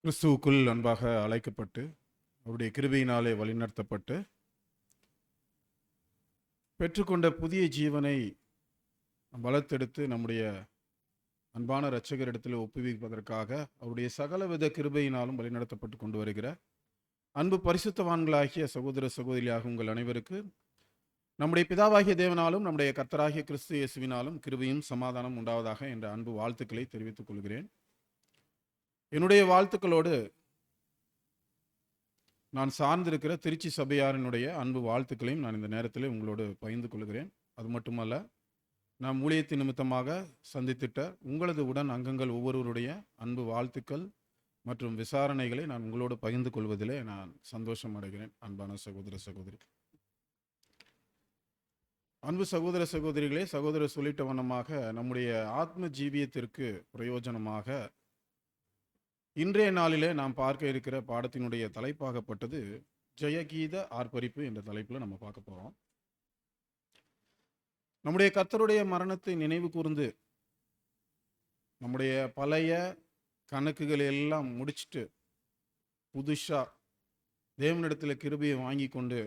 கிறிஸ்துவுக்குள் அன்பாக அழைக்கப்பட்டு அவருடைய கிருபையினாலே வழிநடத்தப்பட்டு பெற்றுக்கொண்ட புதிய ஜீவனை வளர்த்தெடுத்து நம்முடைய அன்பான இரட்சகரிடத்தில் ஒப்புவிப்பதற்காக அவருடைய சகலவித கிருபையினாலும் வழிநடத்தப்பட்டு கொண்டு வருகிற அன்பு பரிசுத்தவான்களாகிய சகோதர சகோதரியாக உங்கள் அனைவருக்கு நம்முடைய பிதாவாகிய தேவனாலும் நம்முடைய கர்த்தராகிய கிறிஸ்து இயேசுவினாலும் கிருபையும் சமாதானம் உண்டாவதாக என்ற அன்பு வாழ்த்துக்களை தெரிவித்துக் கொள்கிறேன். என்னுடைய வாழ்த்துக்களோடு நான் சார்ந்திருக்கிற திருச்சி சபையாரினுடைய அன்பு வாழ்த்துக்களையும் நான் இந்த நேரத்தில் உங்களோடு பகிர்ந்து கொள்கிறேன். அது மட்டுமல்ல, நாம் ஊழியத்தின் நிமித்தமாக சந்தித்திட்ட உங்களது உடன் அங்கங்கள் ஒவ்வொருவருடைய அன்பு வாழ்த்துக்கள் மற்றும் விசாரணைகளை நான் உங்களோடு பகிர்ந்து கொள்வதிலே நான் சந்தோஷம் அடைகிறேன். அன்பான சகோதர சகோதரி, அன்பு சகோதர சகோதரிகளே, சகோதரர் சொல்லிட்ட வண்ணமாக நம்முடைய ஆத்ம ஜீவியத்திற்கு பிரயோஜனமாக இன்றைய நாளிலே நாம் பார்க்க இருக்கிற பாடத்தினுடைய தலைப்பாகப்பட்டது ஜெயகீத ஆர்ப்பரிப்பு என்ற தலைப்பில் நம்ம பார்க்க போகிறோம். நம்முடைய கர்த்தருடைய மரணத்தை நினைவு கூர்ந்து நம்முடைய பழைய கணக்குகள் எல்லாம் முடிச்சுட்டு புதுஷா தேவனிடத்தில் கிருபையை வாங்கி கொண்டு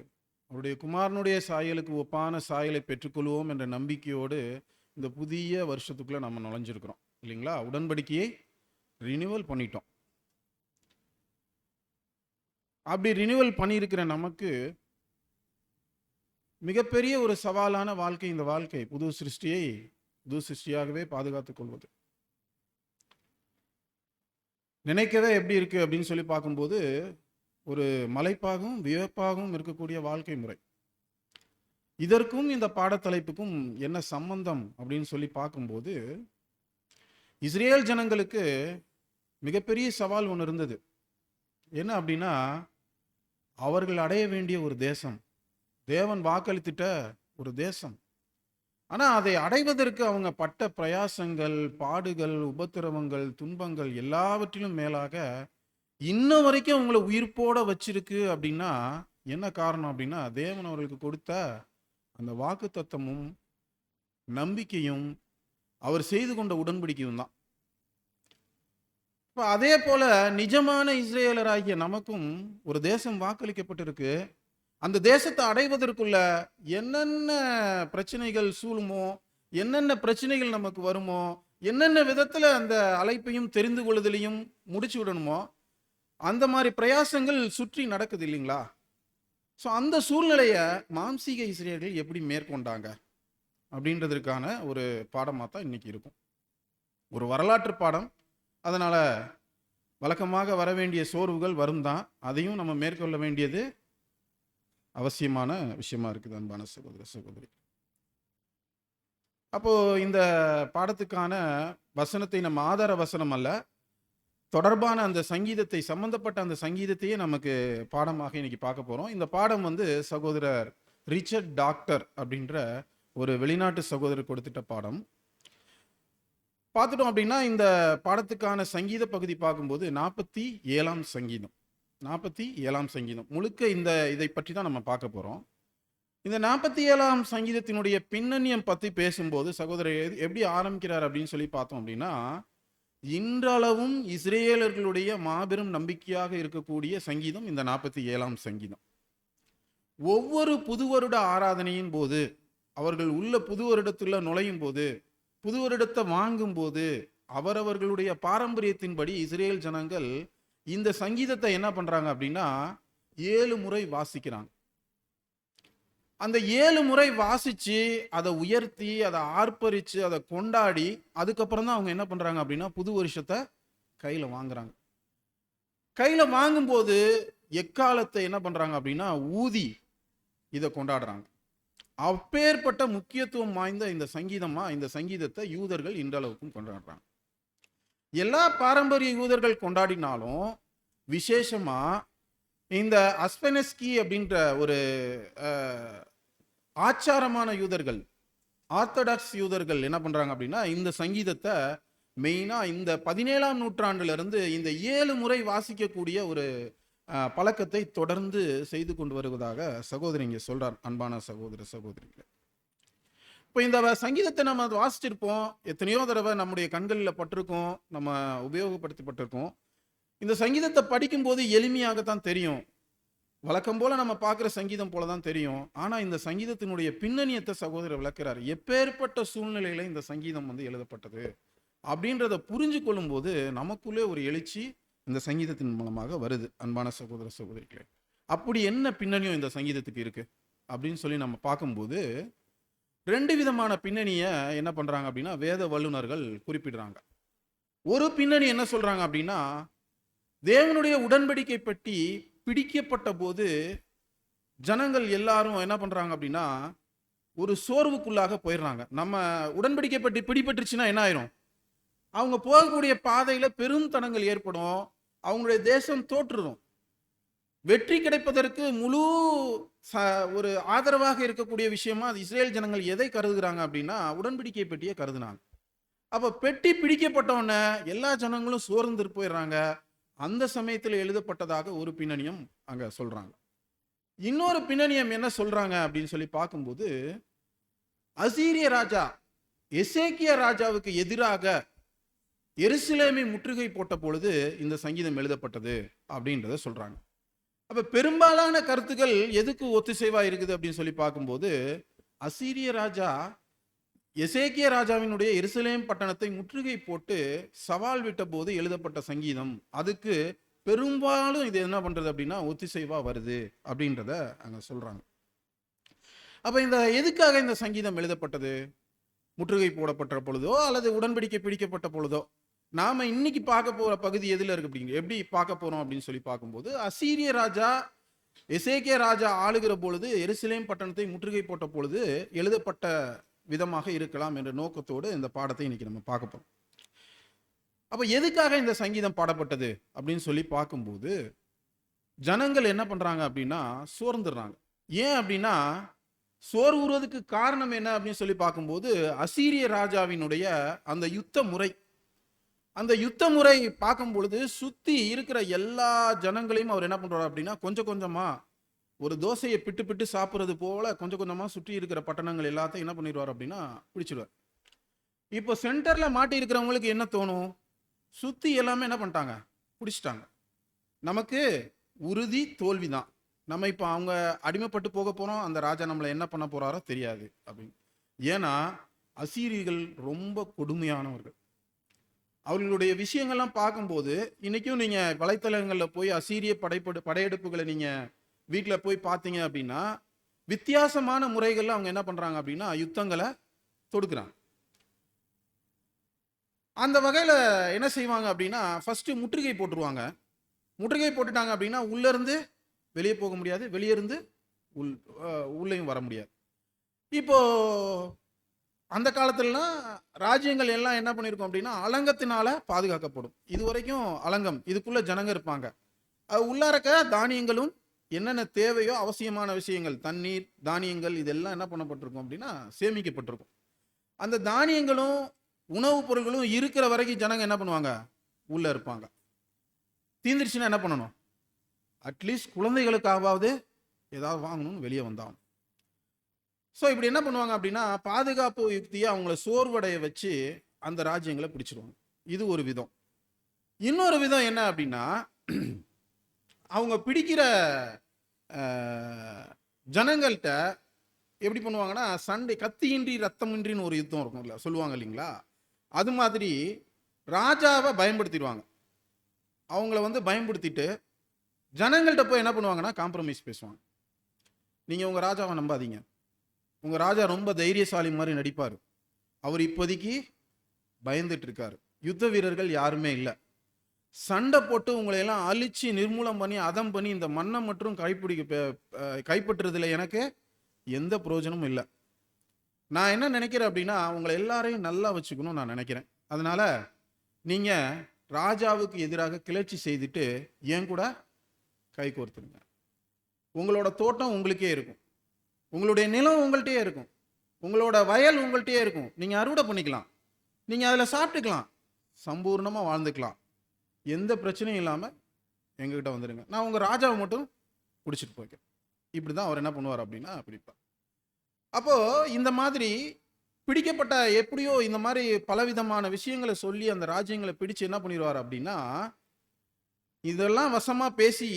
அவருடைய குமாரனுடைய சாயலுக்கு ஒப்பான சாயலை பெற்றுக்கொள்வோம் என்ற நம்பிக்கையோடு இந்த புதிய வருஷத்துக்குள்ளே நம்ம நுழைஞ்சிருக்கிறோம் இல்லைங்களா? உடன்படிக்கையை ரினிவல் பண்ணிட்டோம். அப்படி ரினிவல் பண்ணியிருக்கிற நமக்கு மிகப்பெரிய ஒரு சவாலான வாழ்க்கை இந்த வாழ்க்கை. புது சிருஷ்டியாகவே பாதுகாத்துக் கொள்வது நினைக்கவே எப்படி இருக்கு அப்படின்னு சொல்லி பார்க்கும்போது ஒரு மலைப்பாகவும் வியப்பாகவும் இருக்கக்கூடிய வாழ்க்கை முறை. இதற்கும் இந்த பாடத்தலைப்புக்கும் என்ன சம்பந்தம் அப்படின்னு சொல்லி பார்க்கும்போது, இஸ்ரேல் ஜனங்களுக்கு மிகப்பெரிய சவால் ஒன்று இருந்தது. என்ன அப்படின்னா, அவர்கள் அடைய வேண்டிய ஒரு தேசம், தேவன் வாக்களித்திட்ட ஒரு தேசம். ஆனால் அதை அடைவதற்கு அவங்க பட்ட பிரயாசங்கள், பாடுகள், உபத்திரவங்கள், துன்பங்கள் எல்லாவற்றிலும் மேலாக இன்ன வரைக்கும் அவங்கள உயிர்ப்போட வச்சிருக்கு. அப்படின்னா என்ன காரணம் அப்படின்னா, தேவன் அவர்களுக்கு கொடுத்த அந்த வாக்கு தத்தமும் நம்பிக்கையும் அவர் செய்து கொண்ட உடன்படிக்கையும் தான். இப்போ அதே போல நிஜமான இஸ்ரேலராகிய நமக்கும் ஒரு தேசம் வாக்களிக்கப்பட்டிருக்கு. அந்த தேசத்தை அடைவதற்குள்ள என்னென்ன பிரச்சனைகள் சூழுமோ, என்னென்ன பிரச்சனைகள் நமக்கு வருமோ, என்னென்ன விதத்தில் அந்த அழைப்பையும் தெரிந்து கொள்ளுதலையும் முடிச்சு விடணுமோ, அந்த மாதிரி பிரயாசங்கள் சுற்றி நடக்குது இல்லைங்களா? ஸோ அந்த சூழ்நிலையை மாம்சீக இஸ்ரேலர்கள் எப்படி மேற்கொண்டாங்க அப்படின்றதற்கான ஒரு பாடமாக தான் இன்னைக்கு இருக்கும். ஒரு வரலாற்று பாடம். அதனால் வழக்கமாக வர வேண்டிய சோர்வுகள் வரும் தான், அதையும் நம்ம மேற்கொள்ள வேண்டியது அவசியமான விஷயமா இருக்குது அன்பான சகோதர சகோதரி. அப்போ இந்த பாடத்துக்கான வசனத்தை நம்ம ஆதார வசனம் அல்ல, தொடர்பான அந்த சங்கீதத்தை, சம்பந்தப்பட்ட அந்த சங்கீதத்தையே நமக்கு பாடமாக இன்னைக்கு பார்க்க போறோம். இந்த பாடம் சகோதரர் ரிச்சர்ட் டாக்டர் அப்படின்ற ஒரு வெளிநாட்டு சகோதரர் கொடுத்துட்ட பாடம். பார்த்துட்டோம் அப்படின்னா இந்த பாடத்துக்கான சங்கீத பகுதி பார்க்கும்போது 47ஆம் சங்கீதம், 47ஆம் சங்கீதம் முழுக்க இதை பற்றி தான் நம்ம பார்க்க போகிறோம். இந்த 47ஆம் சங்கீதத்தினுடைய பின்னணியம் பற்றி பேசும்போது சகோதரர் எப்படி ஆரம்பிக்கிறார் அப்படின்னு சொல்லி பார்த்தோம் அப்படின்னா, இன்றளவும் இஸ்ரேலர்களுடைய மாபெரும் நம்பிக்கையாக இருக்கக்கூடிய சங்கீதம் இந்த 47ஆம் சங்கீதம். ஒவ்வொரு புது வருட ஆராதனையின் போது, அவர்கள் உள்ள புது வருடத்துல நுழையும் போது, புது வருடத்தை வாங்கும் போது, அவரவர்களுடைய பாரம்பரியத்தின்படி இஸ்ரேல் ஜனங்கள் இந்த சங்கீதத்தை என்ன பண்றாங்க அப்படின்னா 7 முறை வாசிக்கிறாங்க. அந்த 7 முறை வாசிச்சு அதை உயர்த்தி, அதை ஆர்ப்பரிச்சு, அதை கொண்டாடி, அதுக்கப்புறம் தான் அவங்க என்ன பண்றாங்க அப்படின்னா புது வருஷத்தை கையில வாங்குறாங்க. கையில வாங்கும்போது எக்காலத்தை என்ன பண்றாங்க அப்படின்னா ஊதி இதை கொண்டாடுறாங்க. அப்பேற்பட்ட முக்கியத்துவம் வாய்ந்த இந்த சங்கீதத்தை யூதர்கள் இன்றளவுக்கும் கொண்டாடுறாங்க. எல்லா பாரம்பரிய யூதர்கள் கொண்டாடினாலும் விசேஷமா இந்த அஸ்பெனஸ்கி அப்படின்ற ஒரு ஆச்சாரமான யூதர்கள், ஆர்த்தடாக்ஸ் யூதர்கள் என்ன பண்றாங்க அப்படின்னா இந்த சங்கீதத்தை மெயினா இந்த 17ஆம் நூற்றாண்டுல இருந்து இந்த 7 முறை வாசிக்கக்கூடிய ஒரு பழக்கத்தை தொடர்ந்து செய்து கொண்டு வருவதாக சகோதரி இங்க சொல்றார். அன்பான சகோதர சகோதரிகள், இப்போ இந்த சங்கீதத்தை நம்ம வாசிச்சிருப்போம், எத்தனையோ தடவை நம்முடைய கண்களில் பட்டிருக்கோம், நம்ம உபயோகப்படுத்தப்பட்டிருக்கோம். இந்த சங்கீதத்தை படிக்கும்போது எளிமையாகத்தான் தெரியும். வழக்கம் போல நம்ம பார்க்குற சங்கீதம் போல தான் தெரியும். ஆனா இந்த சங்கீதத்தினுடைய பின்னணியத்தை சகோதரர் விளக்குறாரு. எப்பேற்பட்ட சூழ்நிலையில இந்த சங்கீதம் வந்து எழுதப்பட்டது அப்படின்றத புரிஞ்சு கொள்ளும்போது நமக்குள்ளே ஒரு எழுச்சி இந்த சங்கீதத்தின் மூலமாக வருது. அன்பான சகோதர சகோதரிகளே, அப்படி என்ன பின்னணியும் இந்த சங்கீதத்துக்கு இருக்கு அப்படின்னு சொல்லி நம்ம பார்க்கும்போது 2 விதமான பின்னணியை என்ன பண்றாங்க அப்படின்னா வேத வல்லுனர்கள் குறிப்பிடுறாங்க. ஒரு பின்னணி என்ன சொல்றாங்க அப்படின்னா, தேவனுடைய உடன்படிக்கை பற்றி பிடிக்கப்பட்ட போது ஜனங்கள் எல்லாரும் என்ன பண்றாங்க அப்படின்னா ஒரு சோர்வுக்குள்ளாக போயிடுறாங்க. நம்ம உடன்படிக்கை பற்றி பிடிபட்டுருச்சுன்னா என்ன ஆயிரும்? அவங்க போகக்கூடிய பாதையில பெரும் தடங்கள் ஏற்படும். அவங்களுடைய தேசம் தோற்றுரும். வெற்றி கிடைப்பதற்கு முழு ஒரு ஆதரவாக இருக்கக்கூடிய விஷயமா அது இஸ்ரேல் ஜனங்கள் எதை கருதுகிறாங்க அப்படின்னா உடன்படிக்கை பெட்டியை கருதுனாங்க. அப்ப பெட்டி பிடிக்கப்பட்டவன எல்லா ஜனங்களும் சோர்ந்து போயிடுறாங்க. அந்த சமயத்தில் எழுதப்பட்டதாக ஒரு பின்னணியும் அங்க சொல்றாங்க. இன்னொரு பின்னணியம் என்ன சொல்றாங்க அப்படின்னு சொல்லி பார்க்கும்போது, அசீரிய ராஜா எசேக்கியா ராஜாவுக்கு எதிராக எருசலேமை முற்றுகை போட்ட பொழுது இந்த சங்கீதம் எழுதப்பட்டது அப்படின்றத சொல்றாங்க. அப்ப பெரும்பாலான கருத்துக்கள் எதுக்கு ஒத்திசைவா இருக்குது அப்படின்னு சொல்லி பார்க்கும்போது, அசீரிய ராஜா எசேக்கியா ராஜாவினுடைய எருசலேம் பட்டணத்தை முற்றுகை போட்டு சவால் விட்ட போது எழுதப்பட்ட சங்கீதம், அதுக்கு பெரும்பாலும் இது என்ன பண்றது அப்படின்னா ஒத்திசைவா வருது அப்படின்றத அங்க சொல்றாங்க. அப்ப இந்த எதுக்காக இந்த சங்கீதம் எழுதப்பட்டது? முற்றுகை போடப்பட்ட பொழுதோ அல்லது உடன்படிக்கை பிடிக்கப்பட்ட பொழுதோ? நாம இன்னைக்கு பார்க்க போற பகுதி எதுல இருக்கு அப்படிங்க எப்படி பார்க்க போறோம் அப்படின்னு சொல்லி பார்க்கும்போது, அசீரிய ராஜா எசேக்கியா ராஜா ஆளுகிற பொழுது எருசலேம் பட்டணத்தை முற்றுகை போட்ட பொழுது எழுதப்பட்ட விதமாக இருக்கலாம் என்ற நோக்கத்தோடு இந்த பாடத்தை இன்னைக்கு நம்ம பார்க்க போறோம். அப்ப எதுக்காக இந்த சங்கீதம் பாடப்பட்டது அப்படின்னு சொல்லி பார்க்கும்போது, ஜனங்கள் என்ன பண்றாங்க அப்படின்னா சோர்ந்துடுறாங்க. ஏன் அப்படின்னா சோர்வுறதுக்கு காரணம் என்ன அப்படின்னு சொல்லி பார்க்கும்போது, அசீரிய ராஜாவினுடைய அந்த யுத்த முறை பார்க்கும் பொழுது சுத்தி இருக்கிற எல்லா ஜனங்களையும் அவர் என்ன பண்றாரு அப்படின்னா கொஞ்சம் கொஞ்சமா ஒரு தோசையை பிட்டு பிட்டு சாப்பிட்றது போல கொஞ்சம் கொஞ்சமா சுற்றி இருக்கிற பட்டணங்கள் எல்லாத்தையும் என்ன பண்ணிடுவார் அப்படின்னா பிடிச்சிடுவார். இப்போ சென்டர்ல மாட்டி இருக்கிறவங்களுக்கு என்ன தோணும்? சுத்தி எல்லாமே என்ன பண்ணிட்டாங்க? பிடிச்சிட்டாங்க. நமக்கு உறுதி தோல்விதான். நம்ம இப்போ அவங்க அடிமைப்பட்டு போக போறோம். அந்த ராஜா நம்மளை என்ன பண்ண போறாரோ தெரியாது அப்படின்னு. ஏன்னா அசீரியர்கள் ரொம்ப கொடுமையானவர்கள். அவர்களுடைய விஷயங்கள்லாம் பார்க்கும்போது இன்னைக்கும் நீங்க வலைத்தளங்கள்ல போய் அசீரிய படையெடுப்புகளை நீங்க வீட்டுல போய் பார்த்தீங்க அப்படின்னா வித்தியாசமான முறைகள்ல அவங்க என்ன பண்றாங்க அப்படின்னா யுத்தங்களை தொடுக்கிறாங்க. அந்த வகையில என்ன செய்வாங்க அப்படின்னா ஃபர்ஸ்ட் முற்றுகை போட்டுருவாங்க. முற்றுகை போட்டுட்டாங்க அப்படின்னா உள்ள இருந்து வெளியே போக முடியாது, வெளியே இருந்து உள்ளேயும் வர முடியாது. இப்போ அந்த காலத்துலலாம் ராஜ்யங்கள் எல்லாம் என்ன பண்ணியிருக்கோம் அப்படின்னா அலங்கத்தினால பாதுகாக்கப்படும். இது வரைக்கும் அலங்கம், இதுக்குள்ள ஜனங்க இருப்பாங்க. அது உள்ளாரக்க தானியங்களும் என்னென்ன தேவையோ அவசியமான விஷயங்கள், தண்ணீர், தானியங்கள் இதெல்லாம் என்ன பண்ணப்பட்டிருக்கும் அப்படின்னா சேமிக்கப்பட்டிருக்கும். அந்த தானியங்களும் உணவுப் பொருட்களும் இருக்கிற வரைக்கும் ஜனங்க என்ன பண்ணுவாங்க? உள்ள இருப்பாங்க. தீந்துருச்சுன்னா என்ன பண்ணணும்? அட்லீஸ்ட் குழந்தைகளுக்காவது ஏதாவது வாங்கணும்னு வெளியே வந்தாங்க. ஸோ இப்படி என்ன பண்ணுவாங்க அப்படின்னா பாதுகாப்பு யுக்தியை அவங்கள சோர்வடைய வச்சு அந்த ராஜ்யங்களை பிடிச்சிருவாங்க. இது ஒரு விதம். இன்னொரு விதம் என்ன அப்படின்னா அவங்க பிடிக்கிற ஜனங்கள்கிட்ட எப்படி பண்ணுவாங்கன்னா சண்டை, கத்தியின்றி ரத்தமின்றின்னு ஒரு யுத்தம் இருக்கும்ல சொல்லுவாங்க இல்லைங்களா? அது மாதிரி ராஜாவை பயன்படுத்திடுவாங்க. அவங்கள பயன்படுத்திட்டு ஜனங்கள்கிட்ட போய் என்ன பண்ணுவாங்கன்னா காம்ப்ரமைஸ் பேசுவாங்க. நீங்க உங்க ராஜாவை நம்பாதீங்க, உங்க ராஜா ரொம்ப தைரியசாலி மாதிரி நடிப்பாரு, அவர் இப்போதைக்கு பயந்துட்டு இருக்காரு, யுத்த வீரர்கள் யாருமே இல்லை, சண்டை போட்டு உங்களை எல்லாம் அழிச்சு நிர்மூலம் பண்ணி அதம் பண்ணி இந்த மண்ணை மற்றும் கைப்பற்றுறதுல எனக்கு எந்த பிரயோஜனமும் இல்லை. நான் என்ன நினைக்கிறேன் அப்படின்னா உங்களை எல்லாரையும் நல்லா வச்சுக்கணும் நான் நினைக்கிறேன். அதனால நீங்க ராஜாவுக்கு எதிராக கிளர்ச்சி செய்துட்டு ஏன் கூட கை கோர்த்துருங்க. உங்களோட தோட்டம் உங்களுக்கே இருக்கும், உங்களுடைய நிலம் உங்கள்கிட்டயே இருக்கும், உங்களோட வயல் உங்கள்கிட்டயே இருக்கும், நீங்க அறுவடை பண்ணிக்கலாம், நீங்க அதுல சாப்பிட்டுக்கலாம், சம்பூர்ணமா வாழ்ந்துக்கலாம், எந்த பிரச்சனையும் இல்லாம எங்ககிட்ட வந்துடுங்க, நான் உங்க ராஜாவை மட்டும் பிடிச்சிட்டு போய்க்கிறேன். இப்படிதான் அவர் என்ன பண்ணுவார் அப்படின்னா பிடிப்பார். அப்போ இந்த மாதிரி பிடிக்கப்பட்ட எப்படியோ இந்த மாதிரி பலவிதமான விஷயங்களை சொல்லி அந்த ராஜ்யங்களை பிடிச்சு என்ன பண்ணிடுவார் அப்படின்னா இதெல்லாம் வசமா பேசி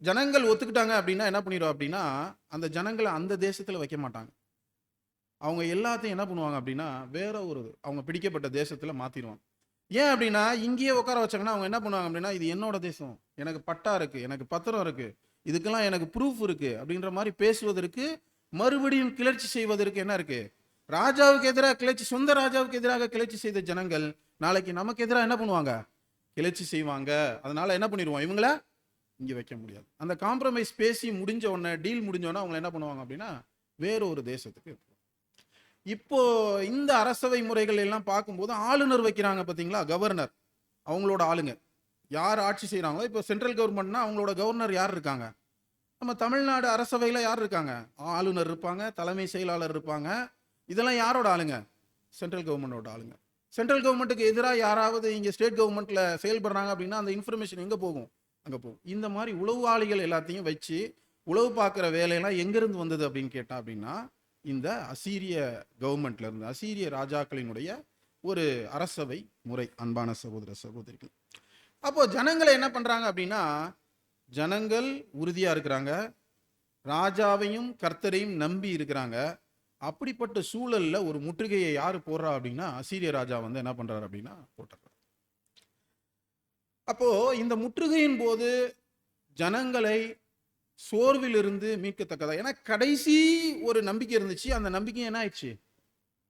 ஜனங்கள் ஒத்துக்கிட்டாங்க அப்படின்னா என்ன பண்ணிடுவோம் அப்படின்னா, அந்த ஜனங்கள அந்த தேசத்துல வைக்க மாட்டாங்க. அவங்க எல்லாத்தையும் என்ன பண்ணுவாங்க அப்படின்னா, வேற ஒரு அவங்க பிடிக்கப்பட்ட தேசத்துல மாத்திருவாங்க. ஏன் அப்படின்னா, இங்கேயே உட்கார வச்சாங்கன்னா, அவங்க என்ன பண்ணுவாங்க அப்படின்னா, இது என்னோட தேசம். எனக்கு பட்டா இருக்கு. எனக்கு பத்திரம் இருக்கு. இதுக்கெல்லாம் எனக்கு ப்ரூஃப் இருக்கு. அப்படின்ற மாரி பேசுவதற்கு, மறுபடியும் கிளர்ச்சி செய்வதற்கு என்ன இருக்கு? ராஜாவுக்கு எதிராக கிளர்ச்சி, சொந்த ராஜாவுக்கு எதிராக கிளர்ச்சி செய்த ஜனங்கள், நாளைக்கு நமக்கு எதிரா என்ன பண்ணுவாங்க? கிளர்ச்சி செய்வாங்க. அதனால என்ன பண்ணிருவோம்? இவங்கள இங்க வைக்க முடியாது. அந்த காம்ப்ரமைஸ் பேசி முடிஞ்ச உடனே, டீல் முடிஞ்ச உடனே அவங்க என்ன பண்ணுவாங்க அப்படின்னா, வேற ஒரு தேசத்துக்கு. இப்போ இந்த அரசவை முறைகள் எல்லாம் பார்க்கும்போது ஆளுநர் வைக்கிறாங்க பார்த்தீங்களா, கவர்னர். அவங்களோட ஆளுங்க. யார் ஆட்சி செய்றாங்களோ, இப்போ சென்ட்ரல் கவர்மெண்ட்னா அவங்களோட கவர்னர் யார் இருக்காங்க? நம்ம தமிழ்நாடு அரசவையில யார் இருக்காங்க? ஆளுநர் இருப்பாங்க, தலைமை செயலாளர் இருப்பாங்க. இதெல்லாம் யாரோட ஆளுங்க? சென்ட்ரல் கவர்மெண்டோட ஆளுங்க. சென்ட்ரல் கவர்மெண்ட்டுக்கு எதிரா யாராவது இங்க ஸ்டேட் கவர்மெண்ட்ல செயல்படுறாங்க அப்படின்னா, அந்த இன்ஃபர்மேஷன் எங்க போகும்? அங்க போகும். இந்த மாதிரி உளவாளிகள் எல்லாத்தையும் வச்சு, உளவு பார்க்குற வேலையெல்லாம் எங்கிருந்து வந்தது அப்படின்னு கேட்டா அப்படின்னா, இந்த அசீரிய கவர்மெண்ட்ல இருந்து, அசீரிய ராஜாக்களினுடைய ஒரு அரசவை முறை. அன்பான சகோதர சகோதரிகள், அப்போ ஜனங்களை என்ன பண்றாங்க அப்படின்னா, ஜனங்கள் உறுதியா இருக்கிறாங்க, ராஜாவையும் கர்த்தரையும் நம்பி இருக்கிறாங்க. அப்படிப்பட்ட சூழல்ல ஒரு முற்றுகையை யாரு போடுறா அப்படின்னா, அசீரிய ராஜா வந்து என்ன பண்றாரு அப்படின்னா போட்டுறாரு. அப்போ இந்த முற்றுகையின் போது ஜனங்களை சோர்விலிருந்து மீட்கத்தக்கதா, ஏன்னா கடைசி ஒரு நம்பிக்கை இருந்துச்சு, அந்த நம்பிக்கை என்ன ஆயிடுச்சு?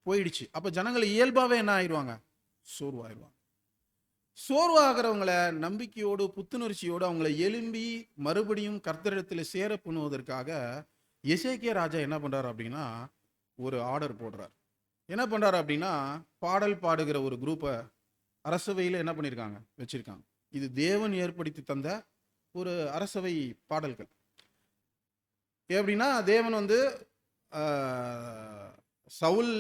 போயிடுச்சு. அப்ப ஜனங்கள் இயல்பாவே என்ன ஆயிடுவாங்க? சோர்வாயிருவாங்க. சோர்வாகிறவங்களை நம்பிக்கையோடு புத்துணர்ச்சியோடு அவங்களை எழும்பி மறுபடியும் கர்த்தரிடத்தில் சேர பண்ணுவதற்காக எசேக்கியா ராஜா என்ன பண்றாரு அப்படின்னா, ஒரு ஆர்டர் போடுறார். என்ன பண்றாரு அப்படின்னா, பாடல் பாடுகிற ஒரு குரூப்பை அரசவையில் என்ன பண்ணியிருக்காங்க? வச்சிருக்காங்க. இது தேவன் ஏற்படுத்தி தந்த ஒரு அரசவை பாடல்கள். எப்படின்னா, தேவன் வந்து சவுல்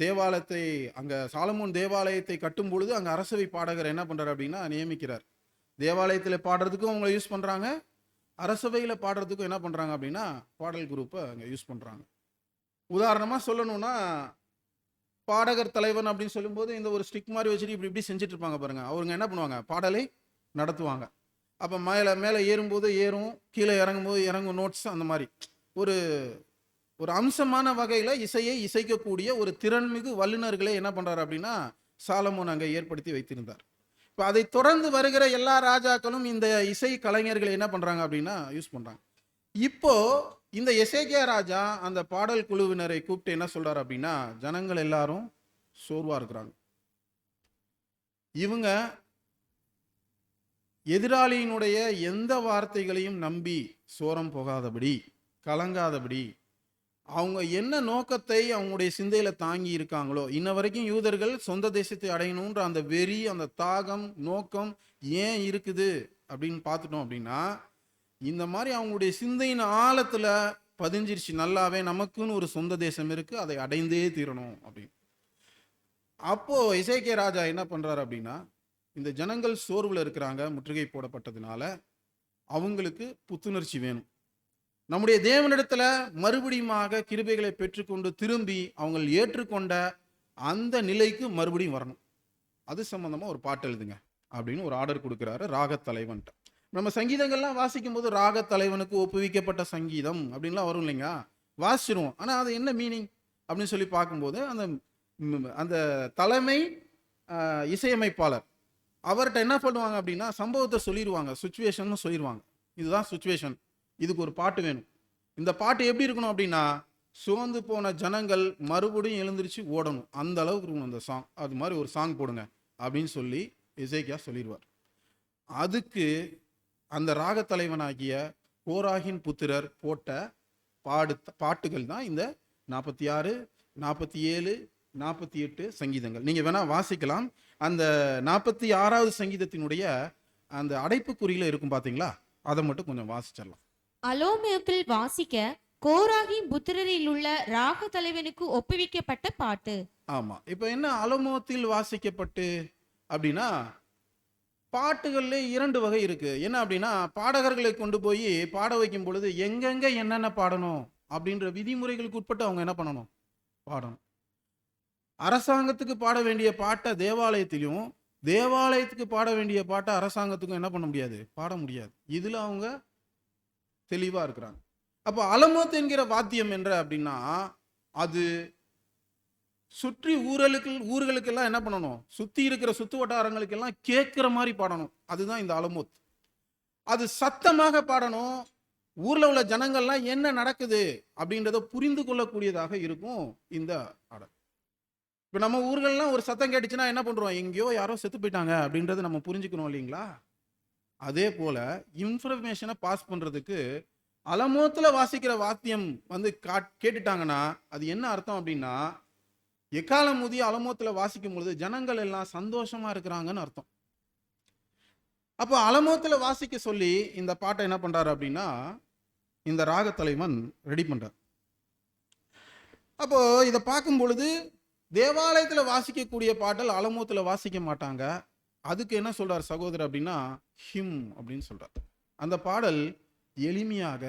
தேவாலயத்தை, அங்க சாலமோன் தேவாலயத்தை கட்டும் பொழுது அங்க அரசவை பாடகர் என்ன பண்றாரு அப்படின்னா நியமிக்கிறார். தேவாலயத்தில் பாடுறதுக்கும் அவங்க யூஸ் பண்றாங்க, அரசவையில பாடுறதுக்கும் என்ன பண்றாங்க அப்படின்னா பாடல் குரூப்பை அங்க யூஸ் பண்றாங்க. உதாரணமா சொல்லணும்னா, பாடகர் தலைவன் அப்படின்னு சொல்லும்போது இந்த ஒரு ஸ்டிக் மாதிரி வச்சுட்டு இப்படி இப்படி செஞ்சுட்டு இருப்பாங்க பாருங்க. அவங்க என்ன பண்ணுவாங்க? பாடலை நடத்துவாங்க. அப்ப மேல மேல ஏறும்போது ஏறும், கீழே இறங்கும் போது இறங்கும் நோட்ஸ். அந்த மாதிரி ஒரு ஒரு அம்சமான வகையில இசையை இசைக்கக்கூடிய ஒரு திறன்மிகு வல்லுநர்களை என்ன பண்றாரு அப்படின்னா சாலமோன் அங்க ஏற்படுத்தி வைத்திருந்தார். இப்ப அதை தொடர்ந்து வருகிற எல்லா ராஜாக்களும் இந்த இசை கலைஞர்களை என்ன பண்றாங்க அப்படின்னா யூஸ் பண்றாங்க. இப்போ இந்த எசேக்கியா ராஜா அந்த பாடல் குழுவினரை கூப்பிட்டு என்ன சொல்றாரு அப்படின்னா, ஜனங்கள் எல்லாரும் சோர்வா இருக்கிறாங்க. இவங்க எதிராளியினுடைய எந்த வார்த்தைகளையும் நம்பி சோரம் போகாதபடி, கலங்காதபடி, அவங்க என்ன நோக்கத்தை அவங்களுடைய சிந்தையில தாங்கி இருக்காங்களோ, இன்ன வரைக்கும் யூதர்கள் சொந்த தேசத்தை அடையணுன்ற அந்த வெறி, அந்த தாகம், நோக்கம் ஏன் இருக்குது அப்படின்னு பார்த்துட்டோம் அப்படின்னா, இந்த மாதிரி அவங்களுடைய சிந்தையின் ஆழத்துல பதிஞ்சிருச்சு நல்லாவே, நமக்குன்னு ஒரு சொந்த தேசம் இருக்கு, அதை அடைந்தே தீரணும் அப்படின்னு. அப்போ எசேக்கியா ராஜா என்ன பண்றாரு அப்படின்னா, இந்த ஜனங்கள் சோர்வுல இருக்கிறாங்க, முற்றுகை போடப்பட்டதுனால அவங்களுக்கு புத்துணர்ச்சி வேணும். நம்முடைய தேவனிடத்துல மறுபடியுமாக கிருபைகளை பெற்றுக்கொண்டு திரும்பி அவங்க ஏற்றுக்கொண்ட அந்த நிலைக்கு மறுபடியும் வரணும். அது சம்பந்தமா ஒரு பாட்டு எழுதுங்க அப்படின்னு ஒரு ஆர்டர் கொடுக்கிறாரு ராகத்தலைவன்ட்ட. நம்ம சங்கீதங்கள்லாம் வாசிக்கும் போது ராகத்தலைவனுக்கு ஒப்புவிக்கப்பட்ட சங்கீதம் அப்படின்லாம் வரும் இல்லைங்க, வாசிச்சிருவோம். ஆனா அது என்ன மீனிங் அப்படின்னு சொல்லி பார்க்கும்போது, அந்த அந்த தலைமை இசையமைப்பாளர் அவர்கிட்ட என்ன பண்ணுவாங்க அப்படின்னா சம்பவத்தை சொல்லிடுவாங்க, சுச்சுவேஷன் சொல்லிடுவாங்க. இதுதான் சுச்சுவேஷன், இதுக்கு ஒரு பாட்டு வேணும். இந்த பாட்டு எப்படி இருக்கணும் அப்படின்னா, சோர்ந்து போன ஜனங்கள் மறுபடியும் எழுந்திருச்சு ஓடணும், அந்த அளவுக்கு இருக்கணும் அந்த சாங். அது மாதிரி ஒரு சாங் போடுங்க அப்படின்னு சொல்லி எசேக்கியா சொல்லிடுவார். அதுக்கு அந்த ராகத்தலைவனாகிய கோராகின் புத்திரர் போட்ட பாட்டுகள் தான் இந்த 46, 47, 48 சங்கீதங்கள். நீங்க வேணா வாசிக்கலாம். அந்த 46வது சங்கீதத்தினுடைய அந்த அடைப்புக்குறியில இருக்கும் பாத்தீங்களா, அதை மட்டும் கொஞ்சம் வாசிச்சிடலாம். அலோமேத்தில் வாசிக்க கோராகின் புத்திரரில் உள்ள ராக தலைவனுக்கு ஒப்புவிக்கப்பட்ட பாட்டு. ஆமா, இப்ப என்ன அலமோத்தில் வாசிக்கப்பட்டு அப்படின்னா, பாட்டுகள்ல 2 வகை இருக்கு. என்ன அப்படின்னா, பாடகர்களை கொண்டு போய் பாட வைக்கும் பொழுது எங்கெங்க என்னென்ன பாடணும் அப்படின்ற விதிமுறைகளுக்கு உட்பட்டு அவங்க என்ன பண்ணணும்? பாடணும். அரசாங்கத்துக்கு பாட வேண்டிய பாட்டை தேவாலயத்திலும், தேவாலயத்துக்கு பாட வேண்டிய பாட்டை அரசாங்கத்துக்கும் என்ன பண்ண முடியாது, பாட முடியாது. இதுல அவங்க தெளிவா இருக்கிறாங்க. அப்ப அலமோத் என்கிற வாத்தியம் என்ற அப்படின்னா அது சுற்றி ஊர்களுக்கெல்லாம் என்ன பண்ணணும், சுத்தி இருக்கிற சுத்து வட்டாரங்களுக்கெல்லாம் கேட்கிற மாதிரி பாடணும். அதுதான் இந்த அலமோத். அது சத்தமாக பாடணும். ஊர்ல உள்ள ஜனங்கள்லாம் என்ன நடக்குது அப்படின்றத புரிந்து கொள்ளக்கூடியதாக இருக்கும் இந்த பாடல். இப்ப நம்ம ஊர்கள்லாம் ஒரு சத்தம் கேட்டுச்சுன்னா என்ன பண்றோம், எங்கேயோ யாரோ செத்து போயிட்டாங்க அப்படின்றத நம்ம புரிஞ்சுக்கணும் இல்லைங்களா? அதே போல இன்ஃபர்மேஷனை பாஸ் பண்றதுக்கு அலமோத்துல வாசிக்கிற வாத்தியம் வந்து கேட்டுட்டாங்கன்னா அது என்ன அர்த்தம் அப்படின்னா, எக்காலம் ஊதி அலமோத்துல வாசிக்கும் பொழுது ஜனங்கள் எல்லாம் சந்தோஷமா இருக்கிறாங்கன்னு அர்த்தம். அப்போ அலமோத்துல வாசிக்க சொல்லி இந்த பாட்டை என்ன பண்றாரு அப்படின்னா இந்த ராக தலைவன் ரெடி பண்றார். அப்போ இதை பார்க்கும் பொழுது தேவாலயத்துல வாசிக்கக்கூடிய பாடல் அலமோத்துல வாசிக்க மாட்டாங்க. அதுக்கு என்ன சொல்றார் சகோதரர் அப்படின்னா ஹிம் அப்படின்னு சொல்றார். அந்த பாடல் எளிமையாக,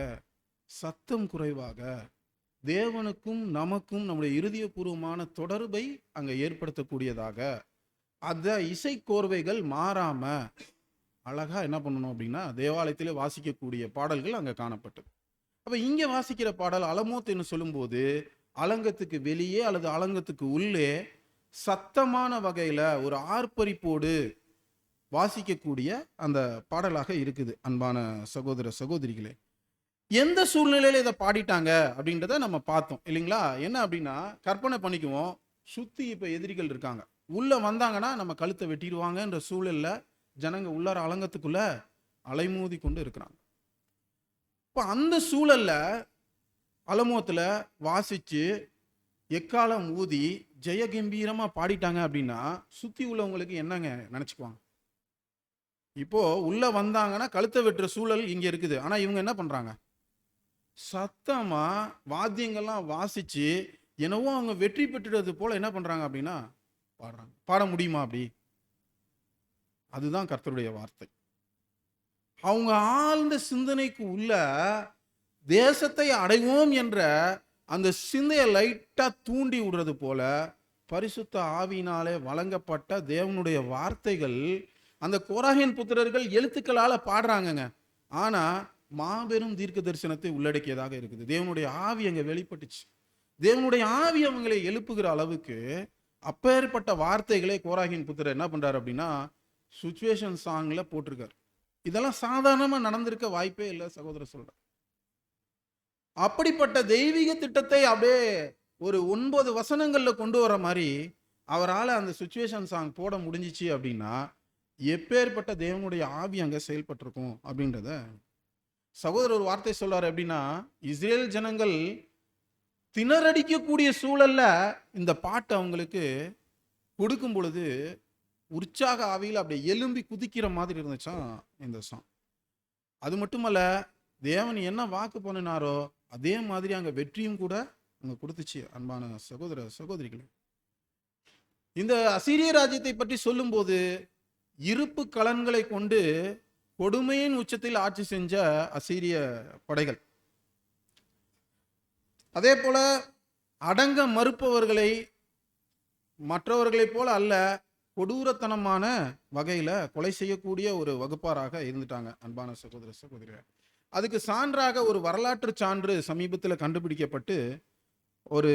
சத்தம் குறைவாக, தேவனுக்கும் நமக்கும் நம்முடைய இருதயபூர்வமான தொடர்பை அங்க ஏற்படுத்தக்கூடியதாக, அந்த இசை கோர்வைகள் மாறாம அழகா என்ன பண்ணணும் அப்படின்னா தேவாலயத்திலே வாசிக்கக்கூடிய பாடல்கள் அங்க காணப்பட்டது. அப்ப இங்க வாசிக்கிற பாடல் அலமோத் சொல்லும்போது அலங்கத்துக்கு வெளியே அல்லது அலங்கத்துக்கு உள்ளே சத்தமான வகையில ஒரு ஆர்ப்பரிப்போடு வாசிக்கக்கூடிய அந்த பாடலாக இருக்குது. அன்பான சகோதர சகோதரிகளே, எந்த சூழ்நிலையில இதை பாடிட்டாங்க அப்படின்றத நம்ம பார்த்தோம் இல்லைங்களா? என்ன அப்படின்னா கற்பனை பண்ணிக்குவோம், சுத்தி இப்ப எதிரிகள் இருக்காங்க, உள்ள வந்தாங்கன்னா நம்ம கழுத்தை வெட்டிடுவாங்கன்ற சூழல்ல ஜனங்க உள்ளார அலங்கத்துக்குள்ள அலைமோதி கொண்டு இருக்கிறாங்க. இப்ப அந்த சூழல்ல அலமோத்துல வாசிச்சு எக்காலம் ஊதி ஜெயகம்பீரமா பாடிட்டாங்க அப்படின்னா சுத்தி உள்ளவங்களுக்கு என்னங்க நினைச்சுக்குவாங்க? இப்போ உள்ள வந்தாங்கன்னா கழுத்தை வெட்டுற சூழல் இங்க இருக்குது. ஆனா இவங்க என்ன பண்றாங்க, சத்தமா வாத்தியங்கள்லாம் வாசிச்சு என்னவோ அவங்க வெற்றி பெற்றுறது போல என்ன பண்றாங்க அப்படின்னா பாடுறாங்க. பாட முடியுமா அப்படி? அதுதான் கர்த்தருடைய வார்த்தை. அவங்க ஆழ்ந்த சிந்தனைக்கு உள்ள தேசத்தை அடைவோம் என்ற அந்த சிந்தையை லைட்டா தூண்டி விடுறது போல பரிசுத்த ஆவியினாலே வழங்கப்பட்ட தேவனுடைய வார்த்தைகள் அந்த கோராகின் புத்திரர்கள் எழுத்துக்களால பாடுறாங்கங்க. ஆனா மாபெரும் தீர்க்க தரிசனத்தை உள்ளடக்கியதாக இருக்குது. தேவனுடைய ஆவி அங்க வெளிப்பட்டுச்சு. தேவனுடைய ஆவி அவங்களை எழுப்புகிற அளவுக்கு அப்பேற்பட்ட வார்த்தைகளை கோராகின் புத்திரர் என்ன பண்றாரு அப்படின்னா சுச்சுவேஷன் சாங்ல போட்டிருக்காரு. இதெல்லாம் சாதாரணமா நடந்திருக்க வாய்ப்பே இல்லை சகோதரர் சொல்ற. அப்படிப்பட்ட தெய்வீக திட்டத்தை அப்படியே ஒரு 9 வசனங்கள்ல கொண்டு வர மாதிரி அவரால் அந்த சுச்சுவேஷன் சாங் போட முடிஞ்சிச்சு அப்படின்னா எப்பேற்பட்ட தேவனுடைய ஆவி அங்க செயல்பட்டிருக்கும் அப்படின்றத சகோதரர் ஒரு வார்த்தை சொல்றாரு. எப்படின்னா இஸ்ரேல் ஜனங்கள் திணறடிக்கக்கூடிய சூழல்ல இந்த பாட்டு அவங்களுக்கு கொடுக்கும் பொழுது உற்சாக ஆவியில் அப்படியே எலும்பி குதிக்கிற மாதிரி இருந்துச்சான் இந்த சாங். அது மட்டுமல்ல, தேவன் என்ன வாக்கு பண்ணினாரோ அதே மாதிரி அங்க வெற்றியும் கூட அங்க கொடுத்துச்சு. அன்பான சகோதர சகோதரிகளே, இந்த அசீரிய ராஜ்யத்தை பற்றி சொல்லும் போது இருப்பு கலன்களை கொண்டு கொடுமையின் உச்சத்தில் ஆட்சி செஞ்ச அசீரிய படைகள், அதே போல அடங்க மறுப்பவர்களை மற்றவர்களைப் போல அல்ல கொடூரத்தனமான வகையில கொலை செய்யக்கூடிய ஒரு வகுப்பாராக இருந்துட்டாங்க. அன்பான சகோதர சகோதரிகள், அதுக்கு சான்றாக ஒரு வரலாற்று சான்று சமீபத்தில் கண்டுபிடிக்கப்பட்டு ஒரு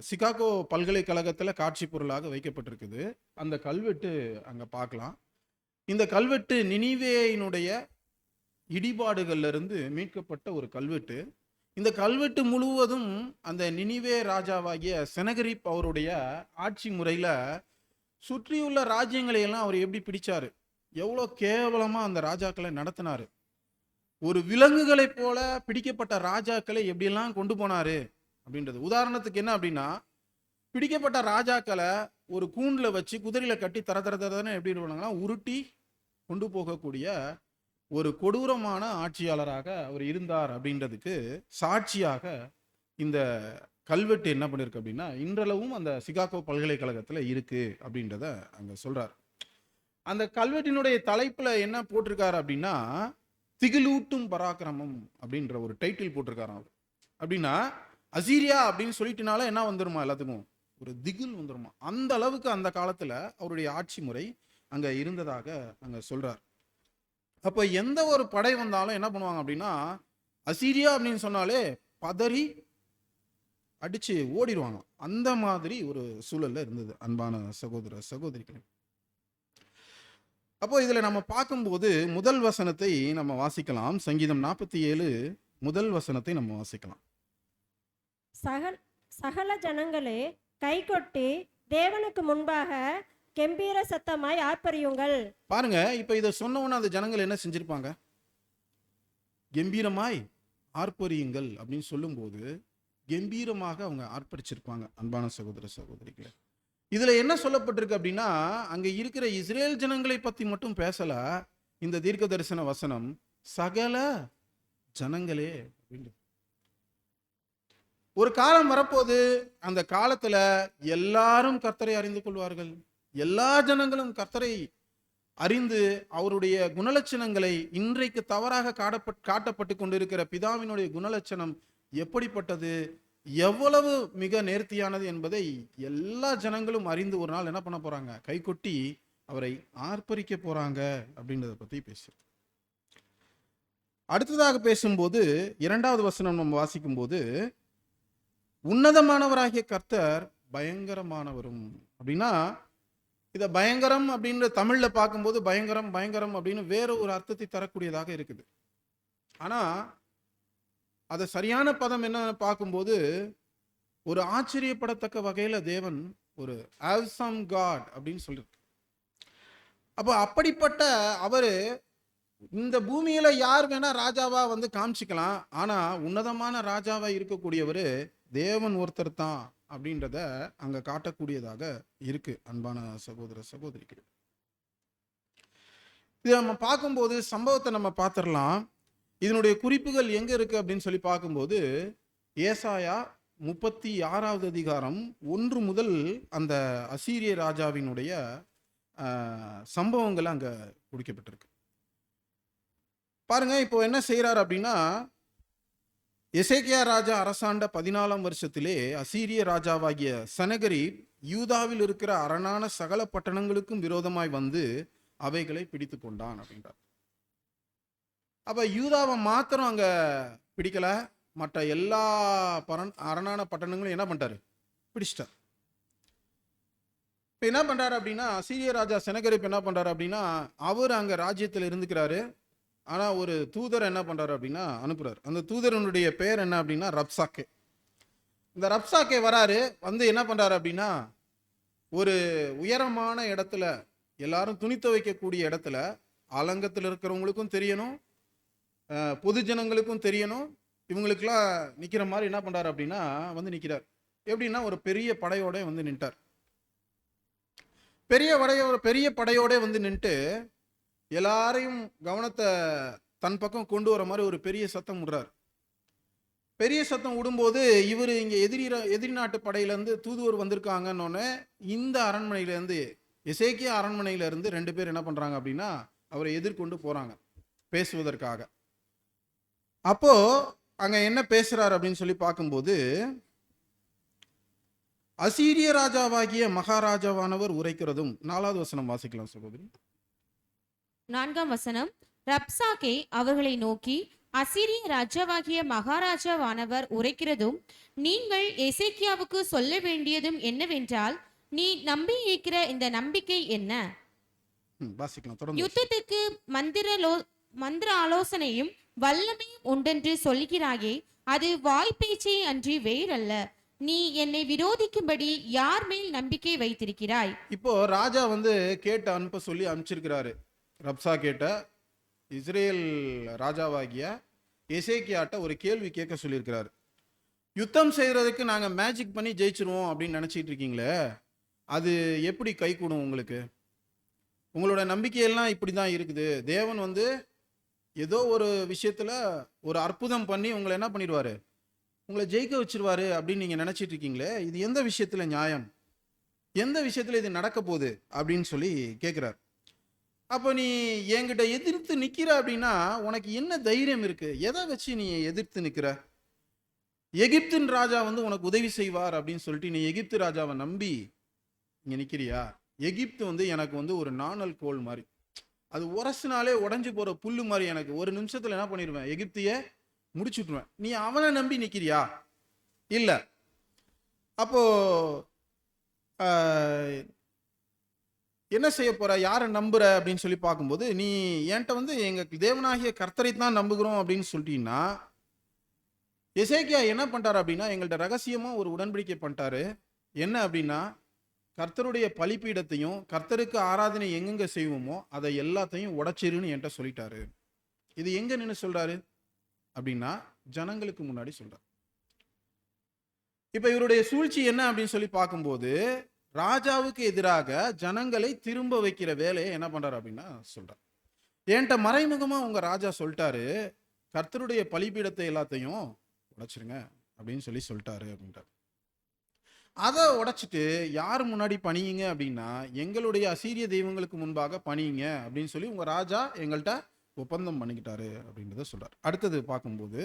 சிகாகோ பல்கலைக்கழகத்தில் காட்சி பொருளாக வைக்கப்பட்டிருக்குது. அந்த கல்வெட்டு அங்க பார்க்கலாம். இந்த கல்வெட்டு நினிவேயினுடைய இடிபாடுகள்ல இருந்து மீட்கப்பட்ட ஒரு கல்வெட்டு. இந்த கல்வெட்டு முழுவதும் அந்த நினிவே ராஜாவாகிய செனகரிப் அவருடைய ஆட்சி முறையில சுற்றியுள்ள ராஜ்யங்களை எல்லாம் அவர் எப்படி பிடிச்சாரு, எவ்வளோ கேவலமா அந்த ராஜாக்களை நடத்தினாரு, ஒரு விலங்குகளை போல பிடிக்கப்பட்ட ராஜாக்களை எப்படியெல்லாம் கொண்டு போனாரு அப்படின்றது. உதாரணத்துக்கு என்ன அப்படின்னா, பிடிக்கப்பட்ட ராஜாக்களை ஒரு கூண்டில் வச்சு குதிரையில கட்டி தர தர தரன்னு எப்படி பண்ணுவாங்கன்னா உருட்டி கொண்டு போகக்கூடிய ஒரு கொடூரமான ஆட்சியாளராக அவர் இருந்தார் அப்படின்றதுக்கு சாட்சியாக இந்த கல்வெட்டு என்ன பண்ணிருக்கு அப்படின்னா இன்றளவும் அந்த சிகாகோ பல்கலைக்கழகத்துல இருக்கு அப்படின்றத அங்க சொல்றாரு. அந்த கல்வெட்டினுடைய தலைப்புல என்ன போட்டிருக்காரு அப்படின்னா திகிலூட்டும் பராக்கிரமம் அப்படின்ற ஒரு டைட்டில் போட்டிருக்காராம். அப்படின்னா அசீரியா அப்படின்னு சொல்லிட்டுனால என்ன வந்துருமா, எல்லாத்துக்கும் ஒரு திகில் வந்துருமா. அந்த அளவுக்கு அந்த காலத்துல அவருடைய ஆட்சி முறை அங்க இருந்ததாக அங்க சொல்றார். அப்ப எந்த ஒரு படை வந்தாலும் என்ன பண்ணுவாங்க அப்படின்னா, அசீரியா அப்படின்னு சொன்னாலே பதறி அடிச்சு ஓடிடுவாங்க. அந்த மாதிரி ஒரு சூழல்ல இருந்தது அன்பான சகோதர சகோதரிகளே. அப்போ இதுல நம்ம பார்க்கும்போது முதல் வசனத்தை நம்ம வாசிக்கலாம். சங்கீதம் 47 முதல் வசனத்தை நம்ம வாசிக்கலாம். சகல ஜனங்களே கைகொட்டி தேவனுக்கு முன்பாக கெம்பீர சத்தமாய் ஆர்ப்பரியுங்கள். பாருங்க, இப்ப இதை சொன்ன உடனே அந்த ஜனங்கள் என்ன செஞ்சிருப்பாங்க? கம்பீரமாய் ஆர்ப்பரியுங்கள் அப்படின்னு சொல்லும்போது கம்பீரமாக அவங்க ஆர்ப்பரிச்சிருப்பாங்க. அன்பான சகோதர சகோதரிகளே, இதுல என்ன சொல்லப்பட்டிருக்கு அப்படின்னா, அங்க இருக்கிற இஸ்ரேல் ஜனங்களை பத்தி மட்டும் பேசல இந்த தீர்க்க தரிசன வசனம். சகல ஜனங்களே அப்படின்னு. ஒரு காலம் வரப்போது, அந்த காலத்துல எல்லாரும் கர்த்தரை அறிந்து கொள்வார்கள். எல்லா ஜனங்களும் கர்த்தரை அறிந்து அவருடைய குணலட்சணங்களை, இன்றைக்கு தவறாக காட்டப்பட்டு கொண்டிருக்கிற பிதாவினுடைய குணலட்சணம் எப்படிப்பட்டது, எவ்வளவு மிக நேர்த்தியானது என்பதை எல்லா ஜனங்களும் அறிந்து ஒரு நாள் என்ன பண்ண போறாங்க? கைகொட்டி அவரை ஆர்ப்பரிக்க போறாங்க அப்படின்றத பத்தி பேசு. அடுத்ததாக பேசும்போது 2வது வசனம் நம்ம வாசிக்கும் போது, உன்னதமானவராகிய கர்த்தர் பயங்கரமானவரும் அப்படின்னா, இத பயங்கரம் அப்படின்ற தமிழ்ல பார்க்கும்போது பயங்கரம் பயங்கரம் அப்படின்னு வேற ஒரு அர்த்தத்தை தரக்கூடியதாக இருக்குது. ஆனா அத சரியான பதம் என்னன்னு பார்க்கும்போது, ஒரு ஆச்சரியப்படத்தக்க வகையில தேவன் ஒரு ஆவ்சம் காட் அப்படின்னு சொல்லிருக்கு. அப்ப அப்படிப்பட்ட அவரு இந்த பூமியில யார் வேணா ராஜாவா வந்து காமிச்சிக்கலாம். ஆனா உன்னதமான ராஜாவா இருக்கக்கூடியவரு தேவன் ஒருத்தர் தான் அப்படின்றத அங்க காட்டக்கூடியதாக இருக்கு. அன்பான சகோதர சகோதரிகள், இது நம்ம பார்க்கும்போது சம்பவத்தை நம்ம பார்த்துடலாம். இதனுடைய குறிப்புகள் எங்க இருக்கு அப்படின்னு சொல்லி பார்க்கும்போது, ஏசாயா 36வது அதிகாரம் 1 முதல் அந்த அசீரிய ராஜாவினுடைய சம்பவங்கள் அங்க குறிக்கப்பட்டிருக்கு. பாருங்க, இப்போ என்ன செய்யறாரு அப்படின்னா, எசேக்கியா ராஜா அரசாண்ட 14ஆம் வருஷத்திலே அசீரிய ராஜாவாகிய சனகரிப் யூதாவில் இருக்கிற அரணான சகல பட்டணங்களுக்கும் விரோதமாய் வந்து அவைகளை பிடித்து கொண்டான் அப்படின்றார். அப்ப யூதாவை மாத்திரம் அங்க பிடிக்கல, மற்ற எல்லா அரணான பட்டணங்களும் என்ன பண்ணிட்டாரு? பிடிச்சிட்டார். இப்ப என்ன பண்றாரு அப்படின்னா, அசீரிய ராஜா செனகரிப் என்ன பண்றாரு அப்படின்னா, அவர் அங்க ராஜ்யத்தில் இருந்துக்கிறாரு. ஆனா ஒரு தூதர் என்ன பண்றாரு அப்படின்னா அனுப்புறாரு. அந்த தூதரனுடைய பெயர் என்ன அப்படின்னா ரப்சாக்கே. இந்த ரப்சாக்கே வராரு, வந்து என்ன பண்றாரு அப்படின்னா, ஒரு உயரமான இடத்துல, எல்லாரும் துணி துவைக்கக்கூடிய இடத்துல, அலங்கத்தில் இருக்கிறவங்களுக்கும் தெரியணும், பொது ஜனங்களுக்கும் தெரியணும், இவங்களுக்கெல்லாம் நிக்கிற மாதிரி என்ன பண்றாரு அப்படின்னா வந்து நிக்கிறார். எப்படின்னா ஒரு பெரிய படையோட வந்து நின்ட்டார். பெரிய படையோட வந்து நின்று எல்லாரையும் கவனத்தை தன் பக்கம் கொண்டு வர மாதிரி ஒரு பெரிய சத்தம் விடுறார். பெரிய சத்தம் விடும்போது இவர் இங்க எதிரி நாட்டு படையிலேருந்து தூதுவர் வந்திருக்காங்கன்னு இந்த அரண்மனையிலேருந்து, எசேக்கியா அரண்மனையிலேருந்து 2 பேர் என்ன பண்றாங்க அப்படின்னா அவரை எதிர்கொண்டு போறாங்க பேசுவதற்காக. அப்போ அங்க என்ன பேசுறாரு அப்படின்னு சொல்லி பார்க்கும்போது, அசீரிய ராஜாவாகிய மகாராஜாவானவர் உரைக்கிறதும். 4வது வசனம் வாசிக்கலாம் சகோதரி. 4ஆம் வசனம். ரப்சாக்கே அவர்களை நோக்கி, அசீரிய ராஜாவாகிய மகாராஜாவானவர் உரைக்கிறதும் நீங்கள் எசேக்கியாவுக்கு சொல்ல வேண்டியதும் என்னவென்றால், நீ நம்பி இருக்கிற இந்த நம்பிக்கை என்ன? வாசிக்கலாம் தொடர்ந்து. யுத்தத்துக்கு மந்திர ஆலோசனையும் வல்லமையும் உண்டென்று சொல்கிறாயே, அது வாய்ப்பேச்சே அன்றி வேறல்ல. நீ என்னை விரோதிக்கும்படி யார் மேல் நம்பிக்கை வைத்திருக்கிறாய்? இப்போ ராஜா வந்து கேட்டு அனுப்ப சொல்லி அனுப்பிச்சிருக்கிறாரு. ரப்சா கேட்ட இஸ்ரேல் ராஜாவாகிய எசேக்கியாட்ட ஒரு கேள்வி கேட்க சொல்லியிருக்கிறாரு. யுத்தம் செய்யறதுக்கு நாங்க மேஜிக் பண்ணி ஜெயிச்சிருவோம் அப்படின்னு நினைச்சிட்டு இருக்கீங்களே, அது எப்படி கை கூடும் உங்களுக்கு? உங்களோட நம்பிக்கையெல்லாம் இப்படிதான் இருக்குது. தேவன் வந்து ஏதோ ஒரு விஷயத்துல ஒரு அற்புதம் பண்ணி உங்களை என்ன பண்ணிடுவாரு, உங்களை ஜெயிக்க வச்சிருவாரு அப்படின்னு நீங்க நினைச்சிட்டு இருக்கீங்களே, இது எந்த விஷயத்துல நியாயம், எந்த விஷயத்துல இது நடக்க போகுது அப்படின்னு சொல்லி கேட்கிறார். அப்போ நீ என்கிட்ட எதிர்த்து நிக்கிற அப்படின்னா உனக்கு என்ன தைரியம் இருக்கு? எதை வச்சு நீ எதிர்த்து நிக்கிற? எகிப்தின் ராஜா வந்து உனக்கு உதவி செய்வார் அப்படின்னு சொல்லிட்டு நீ எகிப்து ராஜாவை நம்பி இங்க நிக்கிறியா? எகிப்து வந்து எனக்கு வந்து ஒரு நாணல் கோல் மாதிரி, அது உரசுனாலே உடஞ்சு போற புல்லு மாதிரி, எனக்கு ஒரு நிமிஷத்துல என்ன பண்ணிடுவேன், எகிப்திய முடிச்சுட்டுருவேன். நீ அவனை நம்பி நிக்கிறியா? இல்ல. அப்போ ஆஹ், என்ன செய்ய போற, யாரை நம்புற அப்படின்னு சொல்லி பார்க்கும்போது, நீ என்கிட்ட வந்து எங்க தேவனாகிய கர்த்தரை தான் நம்புகிறோம் அப்படின்னு சொல்லிட்டீங்கன்னா, எசேக்கியா என்ன பண்ணிட்டாரு அப்படின்னா, எங்கள்ட்ட ரகசியமா ஒரு உடன்படிக்கை பண்ணிட்டாரு. என்ன அப்படின்னா, கர்த்தருடைய பலிபீடத்தையும் கர்த்தருக்கு ஆராதனை எங்கெங்க செய்வோமோ அதை எல்லாத்தையும் உடைச்சிருன்னு என்கிட்ட சொல்லிட்டாரு. இது எங்க நின்று சொல்றாரு அப்படின்னா, ஜனங்களுக்கு முன்னாடி சொல்றாரு. இப்ப இவருடைய சூழ்ச்சி என்ன அப்படின்னு சொல்லி பார்க்கும்போது, ராஜாவுக்கு எதிராக ஜனங்களை திரும்ப வைக்கிற வேலையை என்ன பண்றாரு அப்படின்னா சொல்றாரு. என்கிட்ட மறைமுகமா உங்க ராஜா சொல்லிட்டாரு, கர்த்தருடைய பலிபீடத்தை எல்லாத்தையும் உடைச்சிருங்க அப்படின்னு சொல்லி சொல்லிட்டாரு அப்படின்றார். அதை உடைச்சிட்டு யார் முன்னாடி பணியுங்க அப்படின்னா, எங்களுடைய அசீரிய தெய்வங்களுக்கு முன்பாக பணியுங்க அப்படின்னு சொல்லி உங்க ராஜா எங்கள்கிட்ட ஒப்பந்தம் பண்ணிக்கிட்டாரு அப்படின்றத சொல்றாரு. அடுத்தது பார்க்கும்போது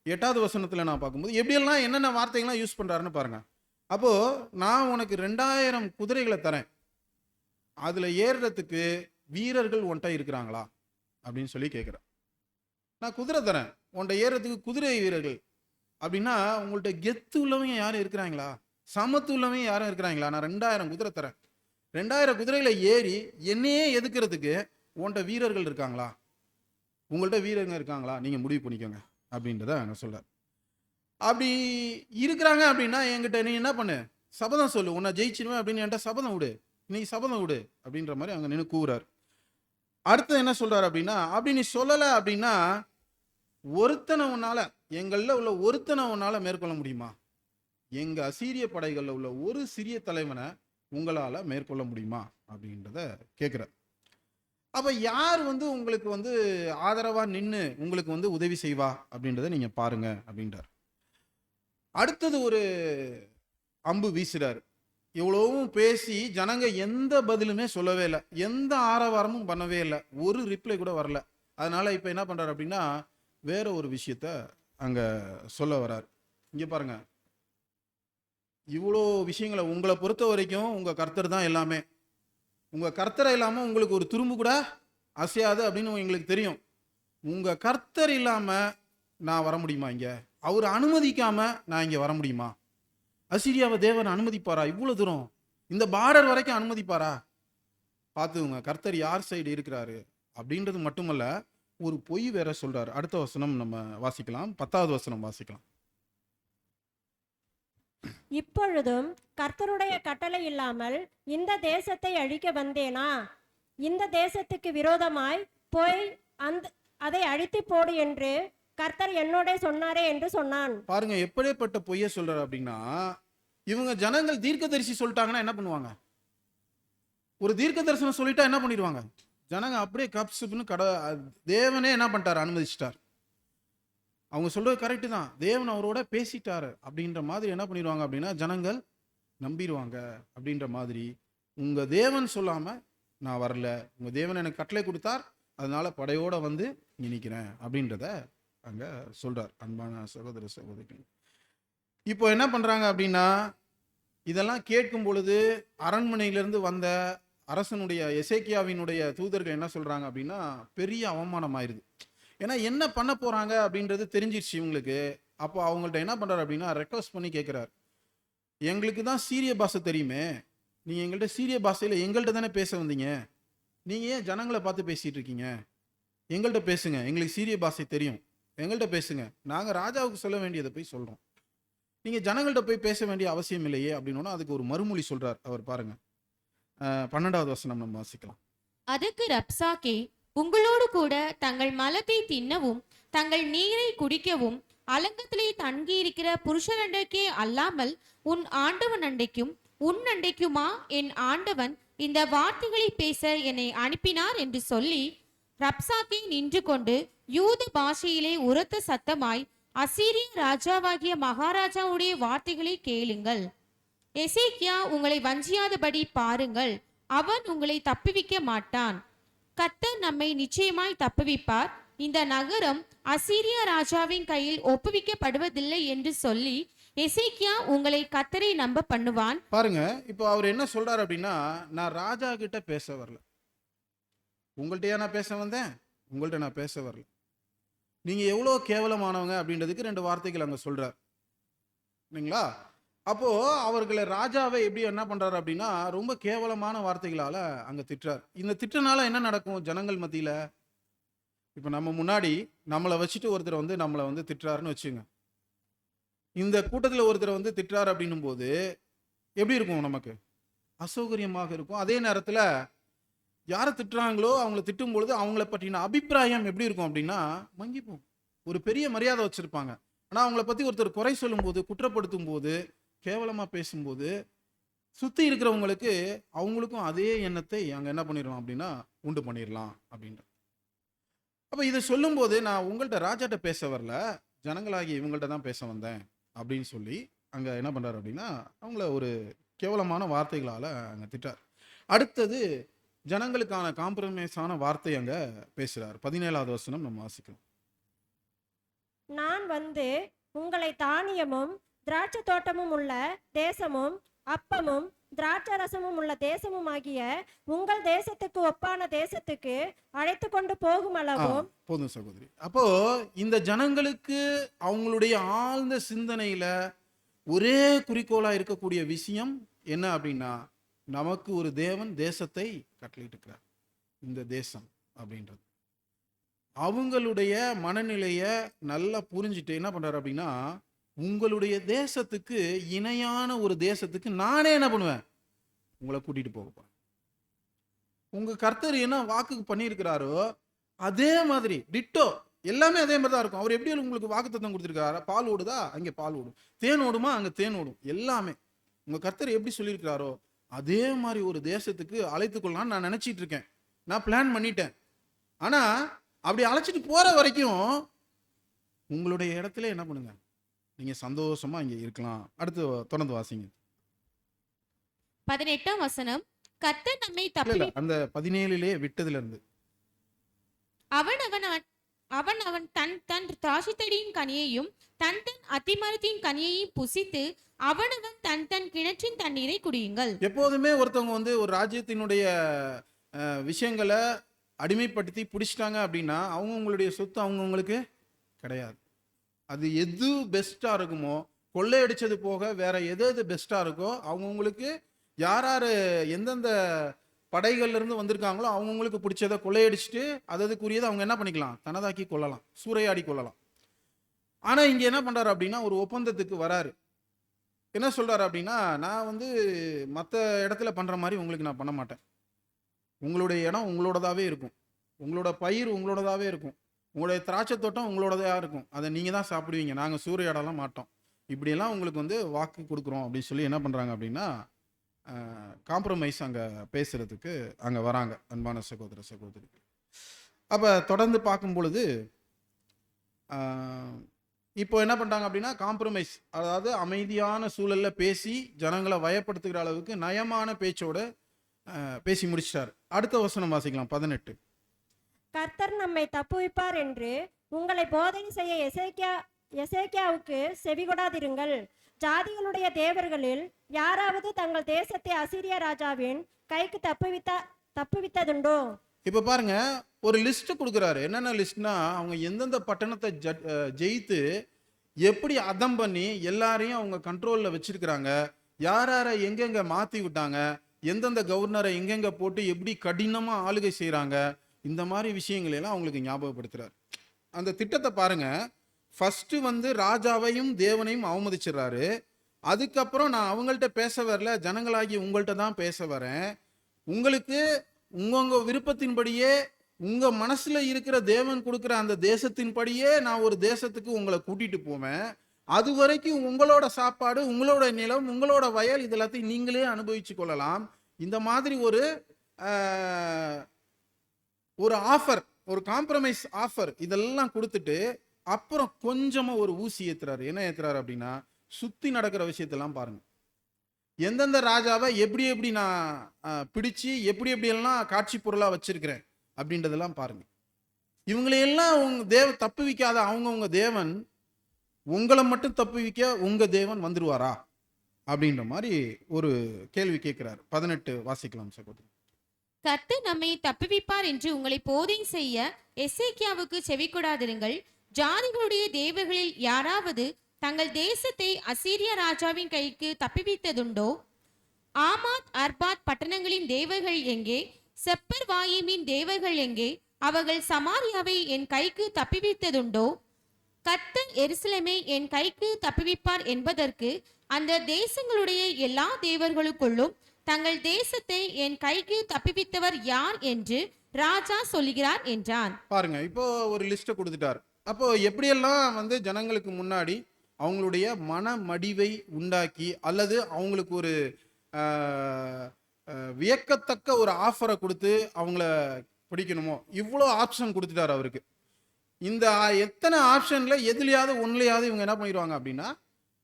8வது வசனத்துல நான் பார்க்கும்போது எப்படியெல்லாம் என்னென்ன வார்த்தைகள்லாம் யூஸ் பண்றாருன்னு பாருங்க. அப்போ நான் உனக்கு 2000 குதிரைகளை தரேன், அதுல ஏறுறதுக்கு வீரர்கள் உன்கிட்ட இருக்கிறாங்களா அப்படின்னு சொல்லி கேட்கிறேன். நான் குதிரை தரேன், உன்கிட்ட ஏறுறதுக்கு குதிரை வீரர்கள் அப்படின்னா, உங்கள்ட்ட கெத்து உள்ளவங்க யாரும் இருக்கிறாங்களா, சமத்து உள்ளவங்க யாரும் இருக்கிறாங்களா? நான் 2000 குதிரை தரேன், 2000 குதிரையில ஏறி என்னையே எதுக்கிறதுக்கு உன்கிட்ட வீரர்கள் இருக்காங்களா, உங்கள்ட்ட வீரர்கள் இருக்காங்களா, நீங்க முடிவு பண்ணிக்கோங்க அப்படின்றத அங்க சொல்றாரு. அப்படி இருக்கிறாங்க அப்படின்னா என்கிட்ட நீ என்ன பண்ணு, சபதம் சொல்லு, உன்னை ஜெயிச்சிருவேன் அப்படின்னு என்கிட்ட சபதம் விடு, இன்னைக்கு சபதம் விடு அப்படின்ற மாதிரி அங்க நின்று கூறாரு. அடுத்து என்ன சொல்றாரு அப்படின்னா, அப்படி நீ சொல்லல அப்படின்னா ஒருத்தனை உன்னால, எங்கள்ல உள்ள ஒருத்தனை உன்னால மேற்கொள்ள முடியுமா? எங்க அசீரிய படைகள்ல உள்ள ஒரு சிறிய தலைவனை உங்களால மேற்கொள்ள முடியுமா அப்படின்றத கேட்கிறார். அப்ப யார் வந்து உங்களுக்கு வந்து ஆதரவா நின்று உங்களுக்கு வந்து உதவி செய்வா அப்படின்றத நீங்க பாருங்க அப்படின்றார். அடுத்தது ஒரு அம்பு வீசுறாரு. இவ்வளவும் பேசி ஜனங்க எந்த பதிலுமே சொல்லவே இல்லை, எந்த ஆரவாரமும் பண்ணவே இல்லை, ஒரு ரிப்ளை கூட வரல. அதனால இப்ப என்ன பண்றாரு அப்படின்னா, வேற ஒரு விஷயத்த அங்க சொல்ல வர்றாரு. இங்க பாருங்க, இவ்வளோ விஷயங்களை உங்களை பொறுத்த வரைக்கும் உங்க கர்த்தர் தான் எல்லாமே, உங்க கர்த்தரை இல்லாம உங்களுக்கு ஒரு துரும்பு கூட அசையாது அப்படின்னு எங்களுக்கு தெரியும். உங்க கர்த்தர் இல்லாம நான் வர முடியுமா? இங்க அவர் அனுமதிக்காம நான் இங்க வர முடியுமா? அசீரியாவை தேவன் அனுமதிப்பாரா? இவ்வளவு தூரம் இந்த பார்டர் வரைக்கும் அனுமதிப்பாரா? பார்த்துங்க கர்த்தர் யார் சைடு இருக்கிறாரு அப்படின்றது மட்டுமல்ல, ஒரு பொய் வேற சொல்றாரு. அடுத்த வசனம் நம்ம வாசிக்கலாம், 10வது வசனம் வாசிக்கலாம். இப்பொழுதும் கர்த்தருடைய கட்டளை இல்லாமல் இந்த தேசத்தை அழிக்க வந்தேனா? இந்த தேசத்துக்கு விரோதமாய் போய் அதை அழித்து போடு என்று கர்த்தர் என்னோட சொன்னாரே என்று சொன்னான். பாருங்க எப்படிப்பட்ட பொய்ய சொல்றாரு அப்படின்னா, இவங்க ஜனங்கள் தீர்க்கதரிசி சொல்லிட்டாங்கன்னா என்ன பண்ணுவாங்க? ஒரு தீர்க்க தரிசனம் சொல்லிட்டா என்ன பண்ணிடுவாங்க? ஜனங்க அப்படியே கப்சுன்னு தேவனே என்ன பண்ணிட்டாரு? அனுமதிச்சிட்டார். அவங்க சொல்றது கரெக்டு தான், தேவன் அவரோட பேசிட்டாரு அப்படின்ற மாதிரி என்ன பண்ணிடுவாங்க அப்படின்னா ஜனங்கள் நம்பிடுவாங்க. அப்படின்ற மாதிரி உங்க தேவன் சொல்லாம நான் வரல, உங்க தேவன் எனக்கு கட்டளை கொடுத்தார், அதனால படையோட வந்து நினைக்கிறேன் அப்படின்றத அங்க சொல்றார். அன்பான சகோதர சகோதரி, இப்போ என்ன பண்றாங்க அப்படின்னா, இதெல்லாம் கேட்கும் பொழுது அரண்மனையிலிருந்து வந்த அரசனுடைய எசேக்கியாவினுடைய தூதர்கள் என்ன சொல்றாங்க அப்படின்னா, பெரிய அவமானம் ஆயிருது. ஏன்னா என்ன பண்ண போறாங்க அப்படின்றது தெரிஞ்சிருச்சு இவங்களுக்கு. அப்போ அவங்கள்ட்ட என்ன பண்றாரு அப்படின்னா, ரெக்வஸ்ட் பண்ணி கேட்கிறார், எங்களுக்கு தான் சீரிய பாஷை தெரியுமே, நீங்க எங்கள்கிட்ட சீரிய பாஷையில எங்கள்கிட்ட தானே பேச வந்தீங்க, நீங்க ஏன் ஜனங்களை பார்த்து பேசிட்டு இருக்கீங்க? எங்கள்கிட்ட பேசுங்க, எங்களுக்கு சீரிய பாஷை தெரியும், எங்கள்கிட்ட பேசுங்க, நாங்க ராஜாவுக்கு சொல்ல வேண்டியதை போய் சொல்றோம், நீங்க ஜனங்கள்கிட்ட போய் பேச வேண்டிய அவசியம் இல்லையே அப்படின்னா அதுக்கு ஒரு மறுமொழி சொல்றார் அவர். பாருங்க 12வது வசனம் நம்ம வாசிக்கலாம். அதுக்கு ரப்சாக்கே, உங்களோடு கூட தங்கள் மலத்தை தின்னவும் தங்கள் நீரை குடிக்கவும் அலங்கத்திலே தங்கியிருக்கிற புருஷனண்டைக்கே அல்லாமல் உன் ஆண்டவன் அண்டைக்கும் உன் அண்டைக்குமா என் ஆண்டவன் இந்த வார்த்தைகளை பேச என்னை அனுப்பினார் என்று சொல்லி, ரப்சாக்கே நின்று கொண்டு யூத பாஷையிலே உரத்த சத்தமாய், அசீரிய ராஜாவாகிய மகாராஜாவுடைய வார்த்தைகளை கேளுங்கள். எசேக்கியா உங்களை வஞ்சியாதபடி பாருங்கள், அவன் உங்களை தப்புவிக்க மாட்டான். கர்த்தர் நம்மை நிச்சயமாய் தப்புவிப்பார். இந்த நகரம் அசீரிய ராஜாவின் கையில் ஒப்புவிக்கப்படுவதில்லை என்று சொல்லி எசேக்கியா உங்களை கர்த்தரை நம்ப பண்ணுவான். பாருங்க, இப்போ அவர் என்ன சொல்றாரு அப்படின்னா, நான் ராஜா கிட்ட பேச வரல. உங்கள்கிட்டயா நான் பேச வந்தேன்? உங்கள்கிட்ட நான் பேச வரல. நீங்க எவ்வளோ கேவலமானவங்க அப்படின்றதுக்கு 2 வார்த்தைகள் அங்க சொல்றார். இல்லைங்களா? அப்போ அவர்களை ராஜாவை எப்படி என்ன பண்றாரு அப்படின்னா, ரொம்ப கேவலமான வார்த்தைகளால அங்க திட்டுறார். இந்த திட்டுனால என்ன நடக்கும் ஜனங்கள் மத்தியில? இப்ப நம்ம முன்னாடி நம்மளை வச்சுட்டு ஒருத்தர் வந்து நம்மளை வந்து திட்டுறாருன்னு வச்சுங்க. இந்த கூட்டத்தில் ஒருத்தர் வந்து திட்டுறாரு அப்படின்னும் போது எப்படி இருக்கும்? நமக்கு அசௌகரியமாக இருக்கும். அதே நேரத்தில் யாரை திட்டுறாங்களோ அவங்கள திட்டும் பொழுது அவங்கள பற்றின அபிப்பிராயம் எப்படி இருக்கும் அப்படின்னா மங்கி போகும். ஒரு பெரிய மரியாதை வச்சிருப்பாங்க. ஆனால் அவங்கள பற்றி ஒருத்தர் குறை சொல்லும்போது, குற்றப்படுத்தும் போது, கேவலமாக பேசும்போது சுற்றி இருக்கிறவங்களுக்கு அவங்களுக்கும் அதே எண்ணத்தை அங்கே என்ன பண்ணிடலாம் அப்படின்னா உண்டு பண்ணிடலாம் அப்படின்ற. அப்போ இதை சொல்லும்போது நான் உங்கள்கிட்ட ராஜாட்ட பேச வரல, ஜனங்களாகி இவங்கள்ட்ட தான் பேச வந்தேன் அப்படின்னு சொல்லி அங்கே என்ன பண்ணுறாரு அப்படின்னா அவங்கள ஒரு கேவலமான வார்த்தைகளால் அங்கே திட்டார். அடுத்தது ஜனங்களுக்கான காம்ப்ரமைஸான வார்த்தை அங்கே பேசுகிறார். 17வது வசனம் நம்ம வாசிக்கலாம். நான் வந்து உங்களை தானியமும் திராட்சை தோட்டமும் உள்ள தேசமும் அப்பமும் திராட்சரசமும் உள்ள தேசமும் ஆகிய உங்கள் தேசத்துக்கு ஒப்பான தேசத்துக்கு அழைத்து கொண்டு போகும் அளவும். போதும் சகோதரி. அப்போ இந்த ஜனங்களுக்கு அவங்களுடைய ஆழ்ந்த சிந்தனையில ஒரே குறிக்கோளா இருக்கக்கூடிய விஷயம் என்ன அப்படின்னா, நமக்கு ஒரு தேவன் தேசத்தை கட்டளையிட்டு இருக்கிறார். இந்த தேசம் அப்படின்றது அவங்களுடைய மனநிலைய நல்லா புரிஞ்சுட்டு என்ன பண்றாரு அப்படின்னா, உங்களுடைய தேசத்துக்கு இணையான ஒரு தேசத்துக்கு நானே என்ன பண்ணுவேன், உங்களை கூட்டிட்டு போக. உங்க கர்த்தர் என்ன வாக்கு பண்ணியிருக்கிறாரோ அதே மாதிரி டிட்டோ எல்லாமே அதே மாதிரி தான் இருக்கும். அவர் எப்படி உங்களுக்கு வாக்குத்தத்தம் கொடுத்திருக்காரு? பால் ஓடுதா, அங்கே பால் ஓடும். தேன் ஓடுமா, அங்கே தேன் ஓடும். எல்லாமே உங்க கர்த்தர் எப்படி சொல்லியிருக்கிறாரோ அதே மாதிரி ஒரு தேசத்துக்கு அழைத்து கொள்ளலாம்னு நான் நினைச்சிட்டு இருக்கேன். நான் பிளான் பண்ணிட்டேன். ஆனா அப்படி அழைச்சிட்டு போற வரைக்கும் உங்களுடைய இடத்துல என்ன பண்ணுங்க, நீங்க சந்தோஷமா இங்க இருக்கலாம். அடுத்து தொடர்ந்து வாசிங்க. 18ஆம் வசனம். கர்த்தர் நம்மை அந்த 17லே விட்டதுல இருந்து அவன் தன் தன் திராட்சைத்தடியின் கனியையும் தன் தன் அத்திமரத்தின் கனியையும் புசித்து அவனவன் தன் தன் கிணற்றின் தண்ணீரை குடியுங்கள். எப்போதுமே ஒருத்தவங்க வந்து ஒரு ராஜ்யத்தினுடைய விஷயங்களை அடிமைப்படுத்தி பிடிச்சிட்டாங்க அப்படின்னா அவங்கவுங்களுடைய சொத்து அவங்கவுங்களுக்கு கிடையாது. அது எது பெஸ்டா இருக்குமோ, கொள்ளையடிச்சது போக வேற எது பெஸ்டா இருக்கோ அவங்கவுங்களுக்கு யார் யார் எந்தெந்த படைகள்ல இருந்து வந்திருக்காங்களோ அவங்கவுங்களுக்கு பிடிச்சதை கொள்ளையடிச்சுட்டு அதுக்குரியதை அவங்க என்ன பண்ணிக்கலாம், தனதாக்கி கொள்ளலாம், சூறையாடி கொள்ளலாம். ஆனா இங்க என்ன பண்றாரு அப்படின்னா ஒரு ஒப்பந்தத்துக்கு வராரு. என்ன சொல்றாரு அப்படின்னா, நான் வந்து மற்ற இடத்துல பண்ற மாதிரி உங்களுக்கு நான் பண்ண மாட்டேன். உங்களுடைய இடம் உங்களோடதாவே இருக்கும், உங்களோட பயிர் உங்களோடதாவே இருக்கும், உங்களுடைய திராட்சை தோட்டம் உங்களோடதா இருக்கும், அதை நீங்க தான் சாப்பிடுவீங்க, நாங்க சூறையாடலாம் மாட்டோம். இப்படியெல்லாம் உங்களுக்கு வந்து வாக்கு கொடுக்குறோம் அப்படின்னு சொல்லி என்ன பண்றாங்க அப்படின்னா காம்ப்ரமைஸ் அங்க பேசுறதுக்கு அங்க வராங்க அன்பான சகோதர சகோதரி. அப்ப தொடர்ந்து பார்க்கும் பொழுது இப்போ என்ன பண்றாங்க அப்படின்னா காம்ப்ரமைஸ், அதாவது அமைதியான சூழல்ல பேசி ஜனங்களை வயப்படுத்துகிற அளவுக்கு நயமான பேச்சோட பேசி முடிச்சிட்டார். அடுத்த வசனம் வாசிக்கலாம். 18. கர்த்தர் நம்மை தப்புவிப்பார் என்று உங்களை போதனை செய்ய எசேக்கியாவுக்கு செவிகொடாதிருங்கள். ஜாதிகளுடைய தேவர்களில் யாராவது தங்கள் தேசத்தை அசீரிய ராஜாவின் கைக்கு தப்புவித்ததுண்டோ? இப்ப பாருங்க, ஒரு லிஸ்ட் கொடுக்குறாரு. என்னென்ன லிஸ்ட்னா, அவங்க எந்தெந்த பட்டணத்தை ஜெயித்து எப்படி அதம் பண்ணி எல்லாரையும் அவங்க கண்ட்ரோல்ல வச்சிருக்கிறாங்க, யார எங்கெங்க மாத்தி விட்டாங்க, எந்தெந்த கவர்னரை எங்கெங்க போட்டு எப்படி கடினமா ஆளுகை செய்யறாங்க, இந்த மாதிரி விஷயங்களை எல்லாம் அவங்களுக்கு ஞாபகப்படுத்துறாரு. அந்த திட்டத்தை பாருங்க. ஃபர்ஸ்ட் வந்து ராஜாவையும் தேவனையும் அவமதிச்சிடறாரு. அதுக்கப்புறம் நான் அவங்கள்ட்ட பேச வரல, ஜனங்களாகி உங்கள்கிட்ட தான் பேச வரேன். உங்களுக்கு உங்க விருப்பத்தின்படியே உங்க மனசுல இருக்கிற தேவன் கொடுக்குற அந்த தேசத்தின்படியே நான் ஒரு தேசத்துக்கு உங்களை கூட்டிட்டு போவேன். அது வரைக்கும் உங்களோட சாப்பாடு, உங்களோட நிலம், உங்களோட வயல், இது எல்லாத்தையும் நீங்களே அனுபவிச்சு கொள்ளலாம். இந்த மாதிரி ஒரு ஆஃபர், ஒரு காம்ப்ரமைஸ் ஆஃபர் இதெல்லாம் கொடுத்துட்டு அப்புறம் கொஞ்சமா ஒரு ஊசி ஏத்துறாரு. என்ன ஏத்துறாரு அப்படின்னா, சுத்தி நடக்கிற விஷயத்தெல்லாம் பாருங்க. எந்தெந்த ராஜாவை எப்படி எப்படி நான் பிடிச்சு எப்படி எப்படி எல்லாம் காட்சி பொருளா வச்சிருக்கிறேன் அப்படின்றதெல்லாம் பாருங்க. இவங்களையெல்லாம் தப்பு வைக்காத அவங்கவுங்க தேவன் உங்களை மட்டும் தப்புவிக்க உங்க தேவன் வந்துருவாரா அப்படின்ற மாதிரி ஒரு கேள்வி கேட்கிறார். 18 வாசிக்கலாம் சகோதரி. கர்த்தர் நம்மை தப்புவிப்பார் என்று உங்களை போதை செய்ய எசேக்கியாவுக்கு செவிகொடாதிருங்கள். ஜாதிகளுடைய தேவர்களில் யாராவது தங்கள் தேசத்தை அசீரியா ராஜாவின் கைக்கு தப்புவித்ததுண்டோ? ஆமாத் அர்பாத் பட்டணங்களின் தேவர்கள் எங்கே? செப்பர் வாயிமின் தேவர்கள் எங்கே? அவர்கள் சமாரியாவை என் கைக்கு தப்புவித்ததுண்டோ? கர்த்தர் எருசலேமை என் கைக்கு தப்புவிப்பார் என்பதற்கு அந்த தேசங்களுடைய எல்லா தேவர்களுக்குள்ளும் தங்கள் தேசத்தை என் கைக்கு தப்புவித்தவர் யார் என்று ராஜா சொல்லுகிறார் என்றான். பாருங்க, இப்போ ஒரு லிஸ்ட்டை கொடுத்துட்டார். அப்போ எப்படியெல்லாம் ஜனங்களுக்கு முன்னாடி அவங்களுடைய மனமடிவை உண்டாக்கி அல்லது அவங்களுக்கு ஒரு வியக்கத்தக்க ஒரு ஆஃபரை கொடுத்து அவங்கள பிடிக்கணுமோ, இவ்வளோ ஆப்ஷன் கொடுத்துட்டார் அவருக்கு. இந்த எத்தனை ஆப்ஷன்ல எதுலையாவது ஒன்றுலையாவது இவங்க என்ன பண்ணிடுவாங்க அப்படின்னா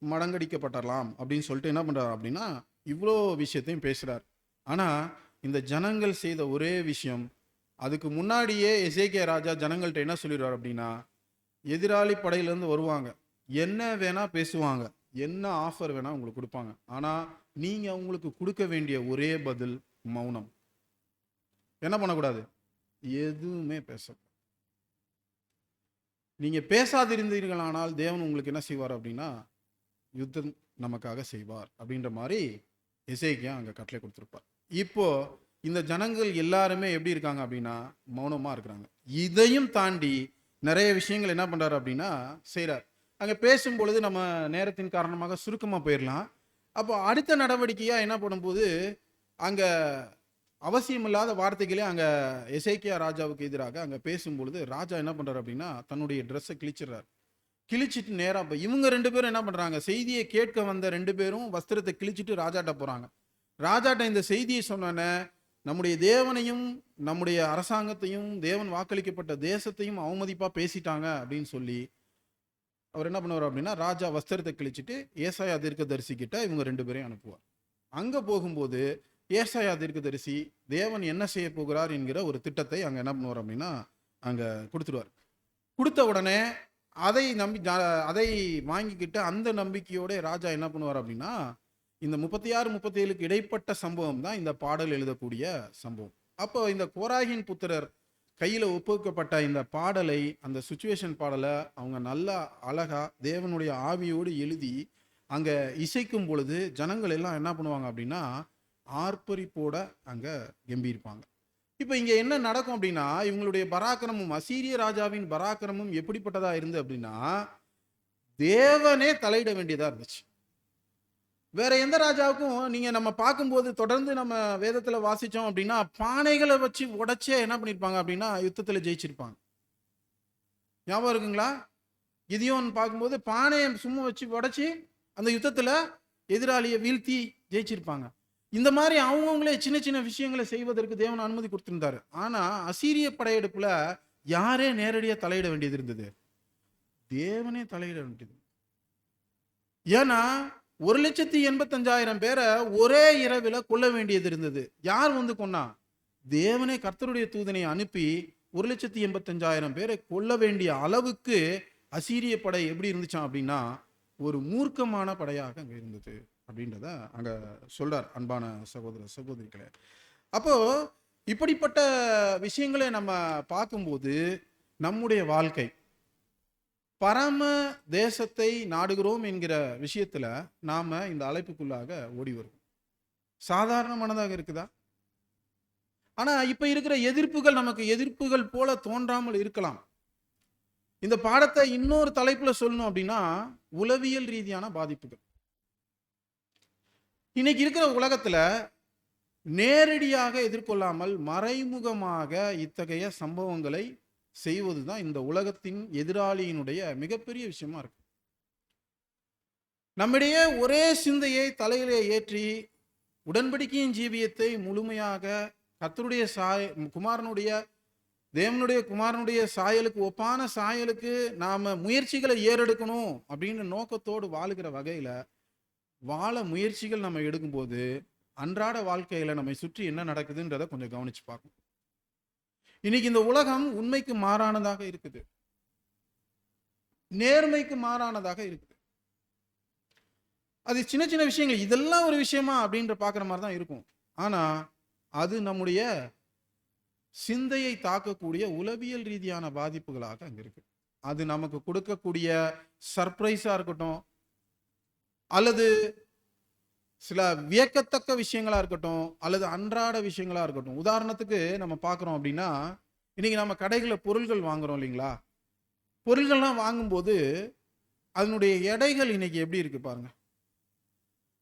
மடங்கடிக்கப்படலாம் அப்படின்னு சொல்லிட்டு என்ன பண்றாரு அப்படின்னா இவ்வளோ விஷயத்தையும் பேசுறார். ஆனா இந்த ஜனங்கள் செய்த ஒரே விஷயம், அதுக்கு முன்னாடியே எசேக்கியா ராஜா ஜனங்கள்கிட்ட என்ன சொல்லிடுவார் அப்படின்னா, எதிராளி படையிலேருந்து வருவாங்க, என்ன வேணா பேசுவாங்க, என்ன ஆஃபர் வேணா உங்களுக்கு கொடுப்பாங்க, ஆனா நீங்க அவங்களுக்கு கொடுக்க வேண்டிய ஒரே பதில் மௌனம். என்ன பண்ணக்கூடாது? எதுவுமே பேச. நீங்க பேசாதிருந்தீர்களானால் தேவன் உங்களுக்கு என்ன செய்வார் அப்படின்னா யுத்தம் நமக்காக செய்வார் அப்படின்ற மாதிரி எசேக்கியா அங்க கட்டளை கொடுத்திருப்பார். இப்போ இந்த ஜனங்கள் எல்லாருமே எப்படி இருக்காங்க அப்படின்னா மௌனமா இருக்கிறாங்க. இதையும் தாண்டி நிறைய விஷயங்கள் என்ன பண்றாரு அப்படின்னா செய்றார். அங்க பேசும் பொழுது நம்ம நேரத்தின் காரணமாக சுருக்கமா போயிடலாம். அப்போ அடுத்த நடவடிக்கையா என்ன பண்ணும்போது அங்க அவசியமில்லாத வார்த்தைகளே அங்க எசேக்கியா ராஜாவுக்கு எதிராக அங்க பேசும்பொழுது ராஜா என்ன பண்றாரு அப்படின்னா தன்னுடைய ட்ரெஸ்ஸை கிழிச்சிடுறாரு. கிழிச்சிட்டு நேரா இவங்க 2 பேரும் என்ன பண்றாங்க, செய்தியை கேட்க வந்த 2 பேரும் வஸ்திரத்தை கிழிச்சிட்டு ராஜாட்ட போறாங்க. ராஜாட்ட இந்த செய்தியை சொன்ன நம்முடைய தேவனையும் நம்முடைய அரசாங்கத்தையும் தேவன் வாக்களிக்கப்பட்ட தேசத்தையும் அவமதிப்பா பேசிட்டாங்க அப்படின்னு சொல்லி அவர் என்ன பண்ணுவார் அப்படின்னா ராஜா வஸ்திரத்தை கிழிச்சிட்டு ஏசாயா தீர்க்கதரிசி கிட்ட இவங்க 2 பேரையும் அனுப்புவார். அங்க போகும்போது ஏசாயா தீர்க்கதரிசி தேவன் என்ன செய்ய போகிறார் என்கிற ஒரு திட்டத்தை அங்க என்ன பண்ணுவார் அப்படின்னா அங்க கொடுத்துருவார். கொடுத்த உடனே அதை வாங்கிக்கிட்டு அந்த நம்பிக்கையோட ராஜா என்ன பண்ணுவார் அப்படின்னா இந்த 36-37க்கு இடைப்பட்ட சம்பவம் தான் இந்த பாடல் எழுதக்கூடிய சம்பவம். அப்போ இந்த கோராகின் புத்திரர் கையில ஒப்புவிக்கப்பட்ட இந்த பாடலை, அந்த சுச்சுவேஷன் பாடலை அவங்க நல்லா அழகா தேவனுடைய ஆவியோடு எழுதி அங்க இசைக்கும் பொழுது ஜனங்கள் எல்லாம் என்ன பண்ணுவாங்க அப்படின்னா ஆர்ப்பரிப்போட அங்க கம்பீரிப்பாங்க. இப்ப இங்க என்ன நடக்கும் அப்படின்னா இவங்களுடைய பராக்கிரமும் அசீரிய ராஜாவின் பராக்கிரமும் எப்படிப்பட்டதா இருந்து அப்படின்னா தேவனே தலையிட வேண்டியதா இருந்துச்சு. வேற எந்த ராஜாவுக்கும் நீங்க நம்ம பார்க்கும்போது தொடர்ந்து நம்ம வேதத்துல வாசிச்சோம் அப்படின்னா பானைகளை வச்சு உடைச்சே என்ன பண்ணிருப்பாங்க அப்படின்னா யுத்தத்துல ஜெயிச்சிருப்பாங்க. ஞாபகம் இருக்குங்களா? கிதியோன் பார்க்கும்போது பானையை சும்மா வச்சு உடைச்சி அந்த யுத்தத்துல எதிராளியை வீழ்த்தி ஜெயிச்சிருப்பாங்க. இந்த மாதிரி அவங்கவுங்களே சின்ன சின்ன விஷயங்களை செய்வதற்கு தேவன் அனுமதி கொடுத்திருந்தாரு. ஆனா அசீரிய படையெடுப்புல யாரே நேரடியா தலையிட வேண்டியது இருந்தது? தேவனே தலையிட வேண்டியது. ஏன்னா 1,85,000 பேரை ஒரே இரவில் கொல்ல வேண்டியது இருந்தது. யார் கொன்னா? தேவனே கர்த்தருடைய தூதனை அனுப்பி 1,85,000 பேரை கொல்ல வேண்டிய அளவுக்கு அசீரிய படை எப்படி இருந்துச்சான் அப்படின்னா ஒரு மூர்க்கமான படையாக அங்க இருந்தது அப்படின்றத அங்க சொல்றார். அன்பான சகோதர சகோதரிகளே, அப்போ இப்படிப்பட்ட விஷயங்களை நம்ம பார்க்கும்போது நம்முடைய வாழ்க்கை பரம தேசத்தை நாடுகிறோம் என்கிற விஷயத்துல நாம இந்த அழைப்புக்குள்ளாக ஓடி வருவோம். சாதாரணமானதாக இருக்குதா? ஆனா இப்ப இருக்கிற எதிர்ப்புகள் நமக்கு எதிர்ப்புகள் போல தோன்றாமல் இருக்கலாம். இந்த பாடத்தை இன்னொரு தலைப்புல சொல்லணும் அப்படின்னா உளவியல் ரீதியான பாதிப்புகள். இன்னைக்கு இருக்கிற உலகத்துல நேரடியாக எதிர்கொள்ளாமல் மறைமுகமாக இத்தகைய சம்பவங்களை செய்வதுதான் இந்த உலகத்தின் எதிராளியினுடைய மிகப்பெரிய விஷயமா இருக்கு. நம்மிடையே ஒரே சிந்தையை தலையிலே ஏற்றி உடன்படிக்கையின் ஜீவியத்தை முழுமையாக கர்த்தருடைய தேவனுடைய குமாரனுடைய சாயலுக்கு ஒப்பான சாயலுக்கு நாம முயற்சிகளை ஏறெடுக்கணும் அப்படின்னு நோக்கத்தோடு வாழுகிற வகையில வாழ முயற்சிகள் நம்ம எடுக்கும்போது அன்றாட வாழ்க்கையில நம்மை சுற்றி என்ன நடக்குதுன்றத கொஞ்சம் கவனிச்சு பார்க்கணும். இன்னைக்கு இந்த உலகம் உண்மைக்கு மாறானதாக இருக்குது. நேர்மைக்கு மாறானதாக இருக்குது. அது சின்ன சின்ன விஷயங்கள், இதெல்லாம் ஒரு விஷயமா அப்படின்ற பார்க்குற மாதிரி தான் இருக்கும். ஆனா அது நம்முடைய சிந்தையை தாக்கக்கூடிய உளவியல் ரீதியான பாதிப்புகளாக அங்க இருக்கு. அது நமக்கு கொடுக்கக்கூடிய சர்ப்ரைஸா இருக்கட்டும், அல்லது சில வியக்கத்தக்க விஷயங்களா இருக்கட்டும், அல்லது அன்றாட விஷயங்களா இருக்கட்டும். உதாரணத்துக்கு நம்ம பார்க்குறோம் அப்படின்னா, இன்னைக்கு நம்ம கடைகளில் பொருள்கள் வாங்குறோம் இல்லைங்களா? பொருள்கள்லாம் வாங்கும்போது அதனுடைய எடைகள் இன்னைக்கு எப்படி இருக்கு பாருங்க.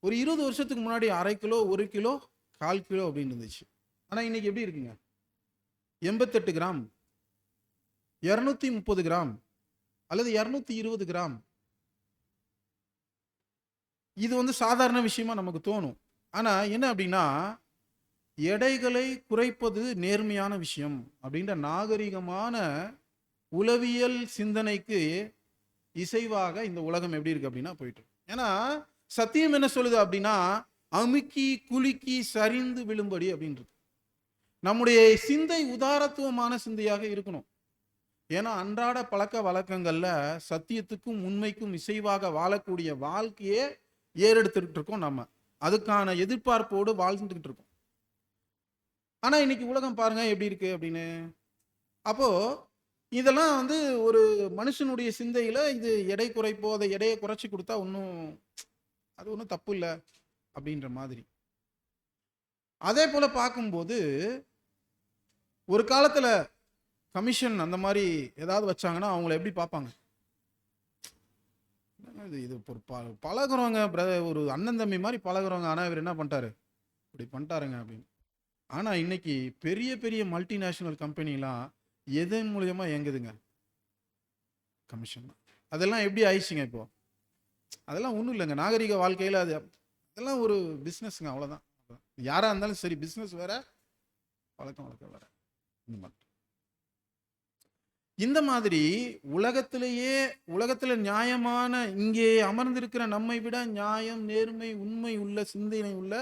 ஒரு 20 வருஷத்துக்கு முன்னாடி 1/2 கிலோ, 1 கிலோ, 1/4 கிலோ அப்படின்னு இருந்துச்சு. ஆனா இன்னைக்கு எப்படி இருக்குங்க? 88 கிராம், 230 கிராம் அல்லது 220 கிராம். இது வந்து சாதாரண விஷயமா நமக்கு தோணும். ஆனா என்ன அப்படின்னா, எடைகளை குறைப்பது நேர்மையான விஷயம் அப்படின்ற நாகரிகமான உளவியல் சிந்தனைக்கு இசைவாக இந்த உலகம் எப்படி இருக்கு அப்படின்னா போயிட்டு இருக்கு. ஏன்னா சத்தியம் என்ன சொல்லுது அப்படின்னா, அமுக்கி குலுக்கி சரிந்து விழும்படி அப்படின்றது. நம்முடைய சிந்தை உதாரத்துவமான சிந்தையாக இருக்கணும். ஏன்னா அன்றாட பழக்க வழக்கங்கள்ல சத்தியத்துக்கும் உண்மைக்கும் இசைவாக வாழக்கூடிய வாழ்க்கையே ஏறெடுத்துக்கிட்டு இருக்கோம் நம்ம. அதுக்கான எதிர்பார்ப்போடு வாழ்ந்துகிட்டு இருக்கோம். ஆனா இன்னைக்கு உலகம் பாருங்க எப்படி இருக்கு அப்படின்னு. அப்போ இதெல்லாம் வந்து ஒரு மனுஷனுடைய சிந்தையில இது எடை குறைப்போ, அதை எடையை குறைச்சி கொடுத்தா அது ஒன்றும் தப்பு இல்லை அப்படின்ற மாதிரி. அதே போல பார்க்கும்போது ஒரு காலத்துல கமிஷன் அந்த மாதிரி ஏதாவது வச்சாங்கன்னா அவங்கள எப்படி பார்ப்பாங்க? இது ஒரு பழகுறவங்க, ஒரு அண்ணன் தம்பி மாதிரி பழகுறவங்க. ஆனா இவர் என்ன பண்ணிட்டாரு, இப்படி பண்ணிட்டாருங்க அப்படின்னு. ஆனா இன்னைக்கு பெரிய பெரிய மல்டிநேஷனல் கம்பெனிலாம் எதன் மூலியமா இயங்குதுங்க? கமிஷன். அதெல்லாம் எப்படி ஆயிடுச்சுங்க இப்போ? அதெல்லாம் ஒன்றும் இல்லைங்க. நாகரிக வாழ்க்கையில் அதெல்லாம் ஒரு பிஸ்னஸ்ங்க, அவ்வளோதான். யாராக இருந்தாலும் சரி, பிஸ்னஸ் வேற, பழக்கம் வழக்கம் வேற. இந்த மாதிரி உலகத்துல நியாயமான, இங்கே அமர்ந்திருக்கிற நம்மை விட நியாயம், நேர்மை, உண்மை உள்ள சிந்தனை உள்ள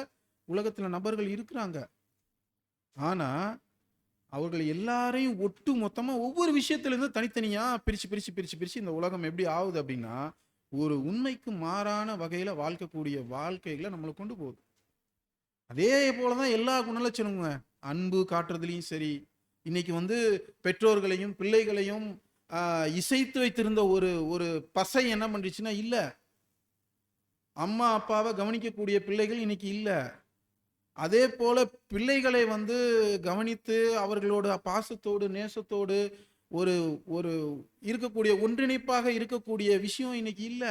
உலகத்துல நபர்கள் இருக்கிறாங்க. ஆனா அவர்கள் எல்லாரையும் ஒட்டு மொத்தமா ஒவ்வொரு விஷயத்திலிருந்து தனித்தனியா பிரிச்சு பிரிச்சு பிரிச்சு பிரிச்சு இந்த உலகம் எப்படி ஆகுது அப்படின்னா, ஒரு உண்மைக்கு மாறான வகையில வாழ்க்கக்கூடிய வாழ்க்கைகளை நம்மளை கொண்டு போகுது. அதே போலதான் எல்லா குணலட்சணங்க. அன்பு காட்டுறதுலையும் சரி, இன்னைக்கு வந்து பெற்றோர்களையும் பிள்ளைகளையும் இசைத்து வைத்திருந்த ஒரு பசை என்ன பண்ணிடுச்சுன்னா இல்ல. அம்மா அப்பாவை கவனிக்கக்கூடிய பிள்ளைகள் இன்னைக்கு இல்ல. அதே போல பிள்ளைகளை வந்து கவனித்து அவர்களோட பாசத்தோடு நேசத்தோடு ஒரு ஒரு இருக்கக்கூடிய ஒன்றிணைப்பாக இருக்கக்கூடிய விஷயம் இன்னைக்கு இல்ல.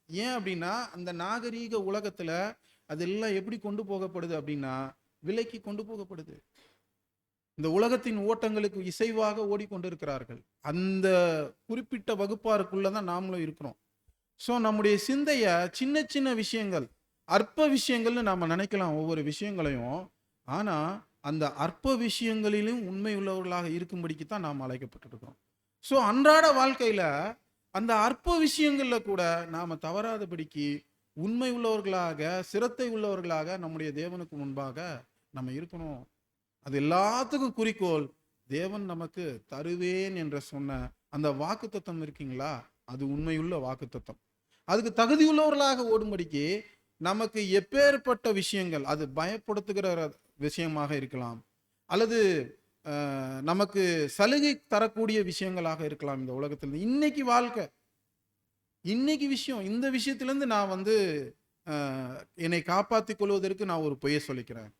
ஏன் அப்படின்னா, அந்த நாகரீக உலகத்துல அதெல்லாம் எப்படி கொண்டு போகப்படுது அப்படின்னா, விலைக்கு கொண்டு போகப்படுது. இந்த உலகத்தின் ஓட்டங்களுக்கு இசைவாக ஓடிக்கொண்டிருக்கிறார்கள். அந்த குறிப்பிட்ட வகுப்பாருக்குள்ளதான் நாமளும் இருக்கிறோம். ஸோ நம்முடைய சிந்தைய சின்ன சின்ன விஷயங்கள், அற்ப விஷயங்கள்னு நாம நினைக்கலாம் ஒவ்வொரு விஷயங்களையும். ஆனா அந்த அற்ப விஷயங்களிலும் உண்மை உள்ளவர்களாக இருக்கும்படிக்கு தான் நாம் அழைக்கப்பட்டிருக்கிறோம். ஸோ அன்றாட வாழ்க்கையில அந்த அற்ப விஷயங்கள்ல கூட நாம தவறாதபடிக்கு உண்மை உள்ளவர்களாக, சிரத்தை உள்ளவர்களாக நம்முடைய தேவனுக்கு முன்பாக நம்ம இருக்கணும். அது எல்லாத்துக்கும் குறிக்கோள், தேவன் நமக்கு தருவேன் என்ற சொன்ன அந்த வாக்குத்தத்தம் இருக்கீங்களா, அது உண்மையுள்ள வாக்குத்தத்தம். அதுக்கு தகுதியுள்ளவர்களாக ஓடும்படிக்கு நமக்கு எப்பேற்பட்ட விஷயங்கள், அது பயப்படுத்துகிற விஷயமாக இருக்கலாம், அல்லது நமக்கு சலுகை தரக்கூடிய விஷயங்களாக இருக்கலாம். இந்த உலகத்தில் இன்னைக்கு வாழ்க்கை, இன்னைக்கு விஷயம், இந்த விஷயத்திலிருந்து நான் வந்து என்னை காப்பாற்றிக் கொள்வதற்கு நான் ஒரு பொய்யை சொல்லிக்கிறேன்.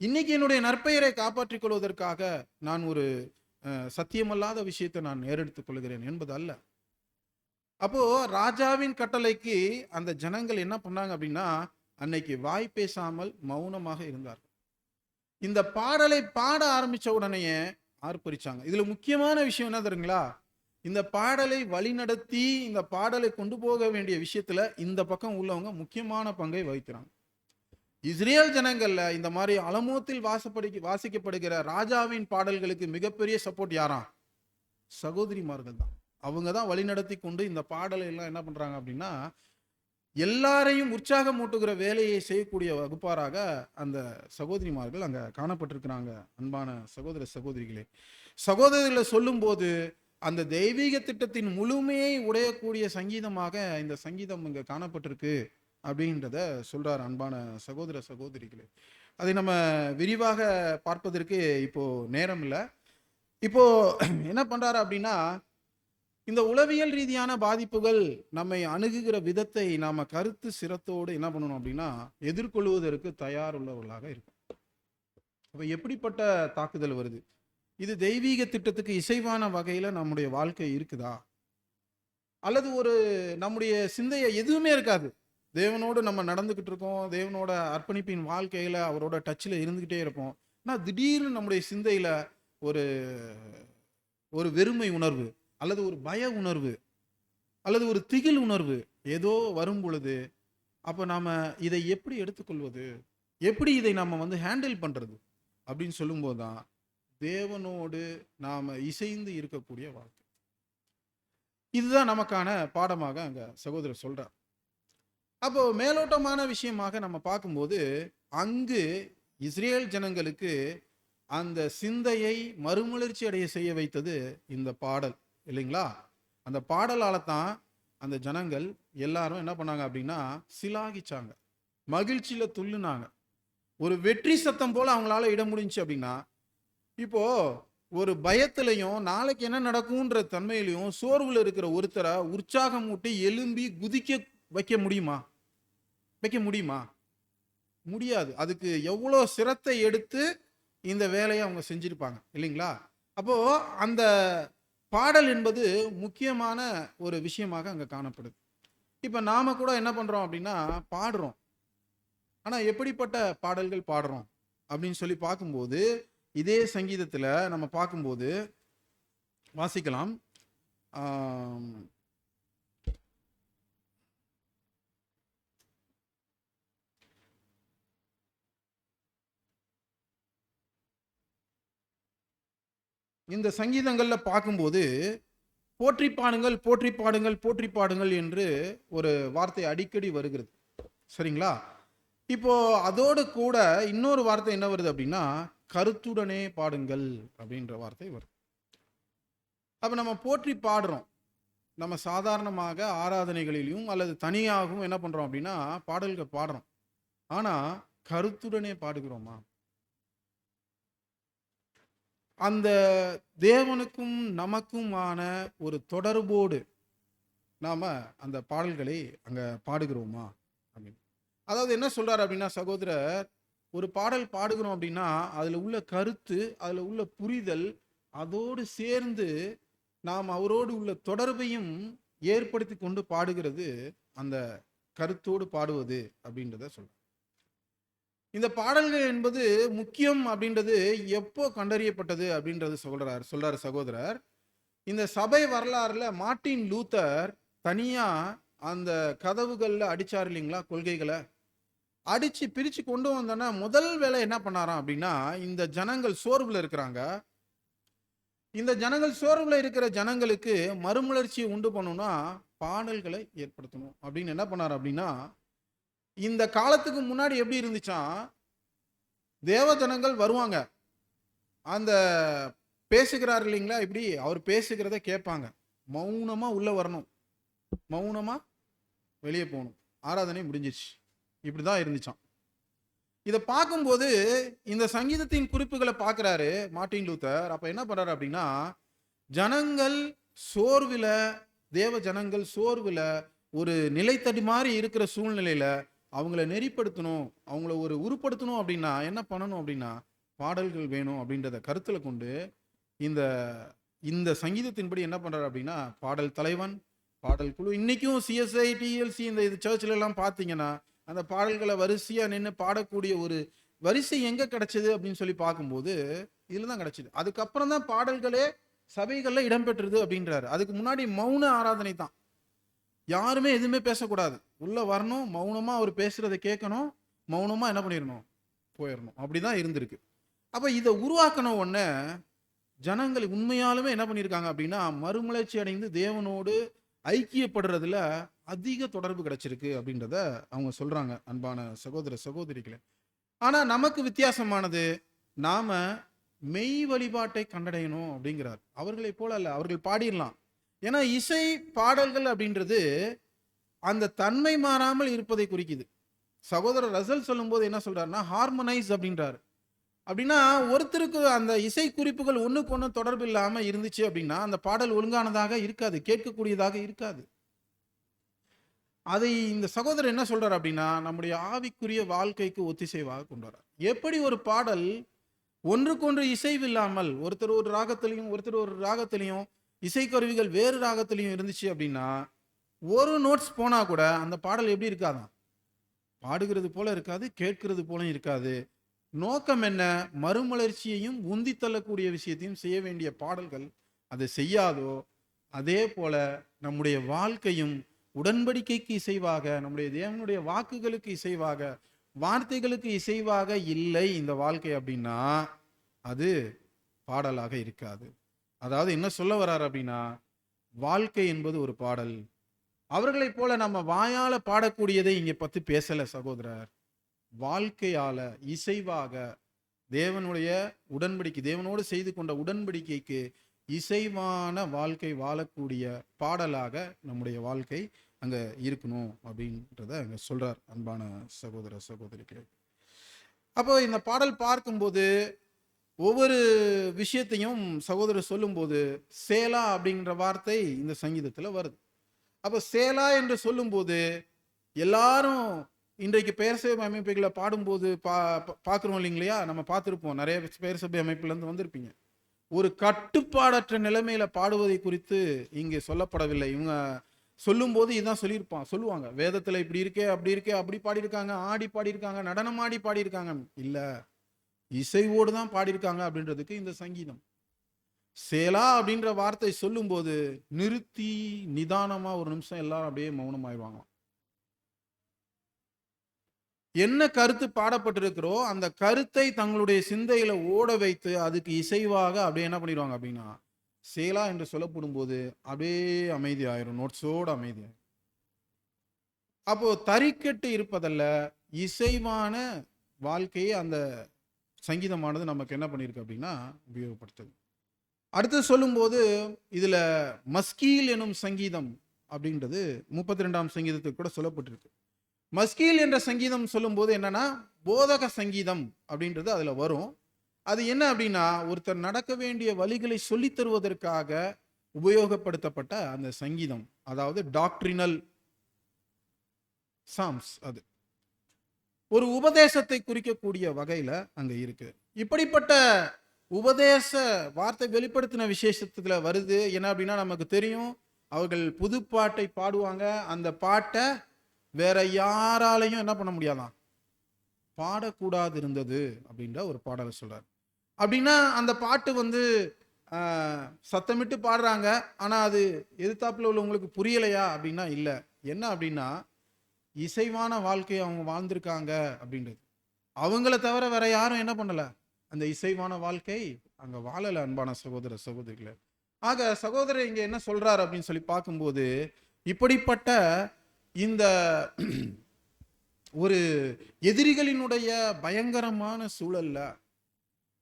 இன்னைக்கு என்னுடைய நற்பெயரை காப்பாற்றிக் கொள்வதற்காக நான் ஒரு சத்தியமல்லாத விஷயத்தை நான் ஏறெடுத்துக் கொள்கிறேன் என்பது அல்ல. அப்போ ராஜாவின் கட்டளைக்கு அந்த ஜனங்கள் என்ன பண்ணாங்க அப்படின்னா, அன்னைக்கு வாய் பேசாமல் மௌனமாக இருந்தார்கள். இந்த பாடலை பாட ஆரம்பிச்ச உடனேயே ஆர்ப்பரிச்சாங்க. இதுல முக்கியமான விஷயம் என்ன தெரியுங்களா? இந்த பாடலை வழிநடத்தி இந்த பாடலை கொண்டு போக வேண்டிய விஷயத்துல இந்த பக்கம் உள்ளவங்க முக்கியமான பங்கை வகிக்கிறாங்க. இஸ்ரேல் ஜனங்கள்ல இந்த மாதிரி அலமோத்தில் வாசிக்கப்படுகிற ராஜாவின் பாடல்களுக்கு மிகப்பெரிய சப்போர்ட் யாரா? சகோதரிமார்கள் தான். அவங்க தான் வழிநடத்தி கொண்டு இந்த பாடலை எல்லாம் என்ன பண்றாங்க அப்படின்னா, எல்லாரையும் உற்சாகமூட்டுகிற வேலையை செய்யக்கூடிய வகுப்பாராக அந்த சகோதரிமார்கள் அங்க காணப்பட்டிருக்கிறாங்க. அன்பான சகோதர சகோதரிகளே, சகோதரிகளை சொல்லும் போது அந்த தெய்வீக திட்டத்தின் முழுமையை உடையக்கூடிய சங்கீதமாக இந்த சங்கீதம் இங்க காணப்பட்டிருக்கு அப்படின்றத சொல்றார் அன்பான சகோதர சகோதரிகளே. அதை நம்ம விரிவாக பார்ப்பதற்கு இப்போ நேரம் இல்லை. இப்போ என்ன பண்றாரு அப்படின்னா, இந்த உளவியல் ரீதியான பாதிப்புகள் நம்மை அணுகுகிற விதத்தை நாம கருத்து சிரத்தோடு என்ன பண்ணணும் அப்படின்னா எதிர்கொள்வதற்கு தயார் உள்ளவர்களாக இருக்கும். அப்ப எப்படிப்பட்ட தாக்குதல் வருது, இது தெய்வீக திட்டத்துக்கு இசைவான வகையில நம்முடைய வாழ்க்கை இருக்குதா, அல்லது ஒரு நம்முடைய சிந்தைய எதுவுமே இருக்காது, தேவனோடு நம்ம நடந்துகிட்டு இருக்கோம், தேவனோட அர்ப்பணிப்பின் வாழ்க்கையில அவரோட டச்சில் இருந்துகிட்டே இருப்போம், ஆனால் திடீர்னு நம்முடைய சிந்தையில ஒரு ஒரு வெறுமை உணர்வு அல்லது ஒரு பய உணர்வு அல்லது ஒரு திகில் உணர்வு ஏதோ வரும் பொழுது, அப்போ நாம இதை எப்படி எடுத்துக்கொள்வது, எப்படி இதை நம்ம ஹேண்டில் பண்றது அப்படின்னு சொல்லும்போது தான் தேவனோடு நாம இசைந்து இருக்கக்கூடிய வாழ்க்கை. இதுதான் நமக்கான பாடமாக அங்க சகோதரர் சொல்றார். அப்போ மேலோட்டமான விஷயமாக நம்ம பார்க்கும்போது அங்கு இஸ்ரேல் ஜனங்களுக்கு அந்த சிந்தையை மறுமலர்ச்சி அடைய செய்ய வைத்தது இந்த பாடல் இல்லைங்களா? அந்த பாடலால தான் அந்த ஜனங்கள் எல்லாரும் என்ன பண்ணாங்க அப்படின்னா சிலாகிச்சாங்க, மகிழ்ச்சியில துள்ளுனாங்க, ஒரு வெற்றி சத்தம் போல அவங்களால இட முடிஞ்சுச்சு. அப்படின்னா இப்போ ஒரு பயத்திலையும் நாளைக்கு என்ன நடக்கும்ன்ற தன்மையிலையும் சோர்வுல இருக்கிற ஒருத்தரை உற்சாகம் ஊட்டி எழும்பி குதிக்க வைக்க முடியுமா? முடியாது. அதுக்கு எவ்வளோ சிரத்தை எடுத்து இந்த வேலையை அவங்க செஞ்சிருப்பாங்க இல்லைங்களா? அப்போ அந்த பாடல் என்பது முக்கியமான ஒரு விஷயமாக அங்க காணப்படுது. இப்ப நாம கூட என்ன பண்றோம் அப்படின்னா பாடுறோம். ஆனா எப்படிப்பட்ட பாடல்கள் பாடுறோம் அப்படின்னு சொல்லி பார்க்கும்போது இதே சங்கீதத்துல நம்ம பார்க்கும்போது வாசிக்கலாம். இந்த சங்கீதங்கள்ல பார்க்கும்போது போற்றி பாடுங்கள், போற்றி பாடுங்கள், போற்றி பாடுங்கள் என்று ஒரு வார்த்தை அடிக்கடி வருகிறது. சரிங்களா? இப்போ அதோடு கூட இன்னொரு வார்த்தை என்ன வருது அப்படின்னா கருத்துடனே பாடுங்கள் அப்படின்ற வார்த்தை வருது. அப்ப நம்ம போற்றி பாடுறோம். நம்ம சாதாரணமாக ஆராதனைகளிலும் அல்லது தனியாகவும் என்ன பண்றோம் அப்படின்னா பாடல்கள் பாடுறோம். ஆனா கருத்துடனே பாடுகிறோமா? அந்த தேவனுக்கும் நமக்குமான ஒரு தொடர்போடு நாம அந்த பாடல்களை அங்க பாடுகிறோமா அப்படின்னு. அதாவது என்ன சொல்றாரு அப்படின்னா சகோதரர், ஒரு பாடல் பாடுகிறோம் அப்படின்னா அதுல உள்ள கருத்து, அதுல உள்ள புரிதல், அதோடு சேர்ந்து நாம் அவரோடு உள்ள தொடர்பையும் ஏற்படுத்தி கொண்டு பாடுகிறது அந்த கருத்தோடு பாடுவது அப்படின்றத சொல்ற. இந்த பாடல்கள் என்பது முக்கியம் அப்படின்றது எப்போ கண்டறியப்பட்டது அப்படின்றது சொல்றாரு சகோதரர். இந்த சபை வரலாறுல மார்ட்டின் லூத்தர் தனியா அந்த கதவுகள்ல அடிச்சார் இல்லைங்களா, கொள்கைகளை அடிச்சு பிரிச்சு கொண்டு வந்தோன்னா முதல் வேலை என்ன பண்ணாராம் அப்படின்னா இந்த ஜனங்கள் சோர்வுல இருக்கிறாங்க, இந்த ஜனங்கள் சோர்வுல இருக்கிற ஜனங்களுக்கு மறுமலர்ச்சியை உண்டு பண்ணணும்னா பாடல்களை ஏற்படுத்தணும் அப்படின்னு என்ன பண்ணார் அப்படின்னா, இந்த காலத்துக்கு முன்னாடி எப்படி இருந்துச்சான், தேவ ஜனங்கள் வருவாங்க, அந்த பேசுகிறார் இல்லைங்களா, இப்படி அவர் பேசுகிறத கேட்பாங்க, மௌனமா உள்ள வரணும், மௌனமா வெளியே போகணும், ஆராதனை முடிஞ்சிச்சு. இப்படிதான் இருந்துச்சான். இதை பார்க்கும்போது இந்த சங்கீதத்தின் குறிப்புகளை பார்க்கிறாரு மார்ட்டின் லூத்தர். அப்ப என்ன பண்றாரு அப்படின்னா ஜனங்கள் சோர்வுல, தேவ ஜனங்கள் சோர்வுல ஒரு நிலைத்தடி மாதிரி இருக்கிற சூழ்நிலையில அவங்கள நெறிப்படுத்தணும், அவங்கள ஒரு உருப்படுத்தணும் அப்படின்னா என்ன பண்ணணும் அப்படின்னா பாடல்கள் வேணும் அப்படின்றத கருத்துல கொண்டு இந்த இந்த சங்கீதத்தின்படி என்ன பண்றாரு அப்படின்னா பாடல் தலைவன், பாடல் குழு, இன்னைக்கும் சிஎஸ்ஐ டிஎல்சி இந்த இது சர்ச்சில் எல்லாம் பார்த்தீங்கன்னா அந்த பாடல்களை வரிசையா நின்று பாடக்கூடிய ஒரு வரிசை எங்க கிடைச்சது அப்படின்னு சொல்லி பார்க்கும்போது இதுல தான் கிடைச்சது. அதுக்கப்புறம் தான் பாடல்களே சபைகள்ல இடம்பெற்றது அப்படின்றாரு. அதுக்கு முன்னாடி மௌன ஆராதனை தான், யாருமே எதுவுமே பேசக்கூடாது, உள்ள வரணும், மௌனமா அவர் பேசுறதை கேட்கணும், மௌனமா என்ன பண்ணிடணும், போயிடணும். அப்படிதான் இருந்திருக்கு. அப்ப இதை உருவாக்கணும் உடனே ஜனங்கள் உண்மையாலுமே என்ன பண்ணியிருக்காங்க அப்படின்னா மறுமலர்ச்சி அடைந்து தேவனோடு ஐக்கியப்படுறதுல அதிக தொடர்பு கிடைச்சிருக்கு அப்படின்றத அவங்க சொல்றாங்க அன்பான சகோதர சகோதரிகளே. ஆனா நமக்கு வித்தியாசமானது, நாம மெய் வழிபாட்டை கண்டடையணும் அப்படிங்கிறார். அவர்களை போல அல்ல, அவர்கள் பாடிடலாம். ஏன்னா இசை பாடல்கள் அப்படின்றது அந்த தன்மை மாறாமல் இருப்பதை குறிக்குது. சகோதரர் ரசல் சொல்லும்போது என்ன சொல்றாருன்னா ஹார்மனைஸ் அப்படின்றாரு. அப்படின்னா ஒருத்தருக்கு அந்த இசை குறிப்புகள் ஒண்ணுக்கு ஒண்ணு தொடர்பு இல்லாம இருந்துச்சு அப்படின்னா அந்த பாடல் ஒழுங்கானதாக இருக்காது, கேட்கக்கூடியதாக இருக்காது. அதை இந்த சகோதரர் என்ன சொல்றாரு அப்படின்னா நம்முடைய ஆவிக்குரிய வாழ்க்கைக்கு ஒத்திசைவாக கொண்டு வர்றார். எப்படி ஒரு பாடல் ஒன்றுக்கொன்று இசைவு இல்லாமல் ஒருத்தர் ஒரு ராகத்திலையும் இசைக்கருவிகள் வேறு ராகத்திலையும் இருந்துச்சு அப்படின்னா ஒரு நோட்ஸ் போனா கூட அந்த பாடல் எப்படி இருக்காதான், பாடுகிறது போல இருக்காது, கேட்கிறது போல இருக்காது. நோக்கம் என்ன, மறுமலர்ச்சியையும் உந்தி தள்ளக்கூடிய விஷயத்தையும் செய்ய வேண்டிய பாடல்கள் அதை செய்யாதோ, அதே போல நம்முடைய வாழ்க்கையும் உடன்படிக்கைக்கு இசைவாக, நம்முடைய தேவனுடைய வாக்குகளுக்கு இசைவாக, வார்த்தைகளுக்கு இசைவாக இல்லை இந்த வாழ்க்கை அப்படின்னா அது பாடலாக இருக்காது. அதாவது என்ன சொல்ல வர்றார் அப்படின்னா வாழ்க்கை என்பது ஒரு பாடல். அவர்களைப் போல நம்ம வாயால பாடக்கூடியதை இங்க பத்தி பேசல சகோதரர். வாழ்க்கையால இசைவாக தேவனுடைய உடன்படிக்கை, தேவனோடு செய்து கொண்ட உடன்படிக்கைக்கு இசைவான வாழ்க்கை வாழக்கூடிய பாடலாக நம்முடைய வாழ்க்கை அங்க இருக்கணும் அப்படின்றத அங்க சொல்றார் அன்பான சகோதர சகோதரிகளே. அப்போ இந்த பாடல் பார்க்கும்போது ஒவ்வொரு விஷயத்தையும் சகோதரர் சொல்லும்போது சேலா அப்படிங்கிற வார்த்தை இந்த சங்கீதத்துல வருது. அப்போ சேலா என்று சொல்லும்போது எல்லாரும் இன்றைக்கு பெயர் சபை அமைப்புகளை பாடும்போது பார்க்குறோம் இல்லைங்களா, நம்ம பார்த்துருப்போம், நிறைய பெயர் சபை அமைப்புலேருந்து வந்திருப்பீங்க. ஒரு கட்டுப்பாடற்ற நிலைமையில பாடுவதை குறித்து இங்கே சொல்லப்படவில்லை. இவங்க சொல்லும்போது இதுதான் சொல்லுவாங்க, வேதத்தில் இப்படி இருக்கே அப்படி இருக்கே, அப்படி பாடியிருக்காங்க, ஆடி பாடியிருக்காங்க, நடனம் ஆடி பாடியிருக்காங்க, இல்லை இசைவோடு தான் பாடியிருக்காங்க அப்படின்றதுக்கு இந்த சங்கீதம். சேலா அப்படின்ற வார்த்தை சொல்லும்போது நிறுத்தி நிதானமா ஒரு நிமிஷம் எல்லாரும் அப்படியே மௌனமாயிருவாங்க. என்ன கருத்து பாடப்பட்டிருக்கிறோ அந்த கருத்தை தங்களுடைய சிந்தையில ஓட வைத்து அதுக்கு இசைவாக அப்படியே என்ன பண்ணிடுவாங்க அப்படின்னா சேலா என்று சொல்லப்படும் போது அப்படியே அமைதி ஆயிரும், நோட்ஸோடு அமைதி ஆயிரும். அப்போ தறிக்கட்டு இருப்பதல்ல, இசைவான வாழ்க்கையை அந்த சங்கீதமானது நமக்கு என்ன பண்ணியிருக்கு அப்படின்னா உபயோகப்படுத்துது. அடுத்து சொல்லும்போது இதுல மஸ்கீல் எனும் சங்கீதம் அப்படின்றது 32ஆம் சங்கீதத்துக்கு கூட சொல்லப்பட்டிருக்கு. மஸ்கீல் என்ற சங்கீதம் சொல்லும்போது என்னன்னா போதக சங்கீதம் அப்படின்றது அதுல வரும். அது என்ன அப்படின்னா ஒருத்தர் நடக்க வேண்டிய வழிகளை சொல்லித் தருவதற்காக உபயோகப்படுத்தப்பட்ட அந்த சங்கீதம், அதாவது டாக்ட்ரினல் சாம்ஸ். அது ஒரு உபதேசத்தை குறிக்கக்கூடிய வகையில அங்க இருக்கு. இப்படிப்பட்ட உபதேச வார்த்தை வெளிப்படுத்தின விசேஷத்துல வருது. என்ன அப்படின்னா நமக்கு தெரியும், அவர்கள் புது பாட்டை பாடுவாங்க, அந்த பாட்டை வேற யாராலையும் என்ன பண்ண முடியாதான், பாடக்கூடாது இருந்தது அப்படின்ற ஒரு பாடலை சொல்றாரு. அப்படின்னா அந்த பாட்டு சத்தமிட்டு பாடுறாங்க, ஆனா அது எதிர்த்தாப்புல உள்ளவங்களுக்கு புரியலையா அப்படின்னா இல்லை. என்ன அப்படின்னா இசைவான வாழ்க்கையை அவங்க வாழ்ந்திருக்காங்க அப்படின்றது. அவங்கள தவிர வேற யாரும் என்ன பண்ணல, அந்த இசைவான வாழ்க்கை அங்க வாழல. அன்பான சகோதர சகோதரிகளே, ஆக சகோதரர் இங்க என்ன சொல்றாரு அப்படின்னு சொல்லி பார்க்கும்போது இப்படிப்பட்ட இந்த ஒரு எதிரிகளினுடைய பயங்கரமான சூழல்ல,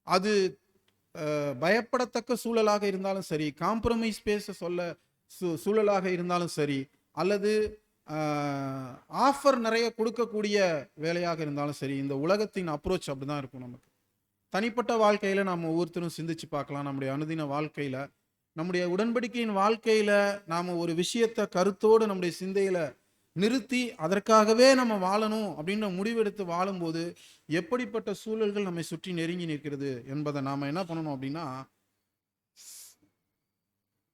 அது பயப்படத்தக்க சூழலாக இருந்தாலும் சரி, காம்ப்ரமைஸ் பேச சூழலாக இருந்தாலும் சரி, அல்லது ஆஃபர் நிறைய கொடுக்கக்கூடிய வேலையாக இருந்தாலும் சரி, இந்த உலகத்தின் அப்ரோச் அப்படிதான் இருக்கும். நமக்கு தனிப்பட்ட வாழ்க்கையில நாம் ஒவ்வொருத்தரும் சிந்திச்சு பார்க்கலாம். நம்முடைய அனுதின வாழ்க்கையில, நம்முடைய உடன்படிக்கையின் வாழ்க்கையில நாம ஒரு விஷயத்தை கருத்தோடு நம்முடைய சிந்தையில நிறுத்தி அதற்காகவே நம்ம வாழணும் அப்படின்னு முடிவெடுத்து வாழும்போது எப்படிப்பட்ட சூழல்கள் நம்மை சுற்றி நெருங்கி நிற்கிறது என்பதை நாம என்ன பண்ணணும் அப்படின்னா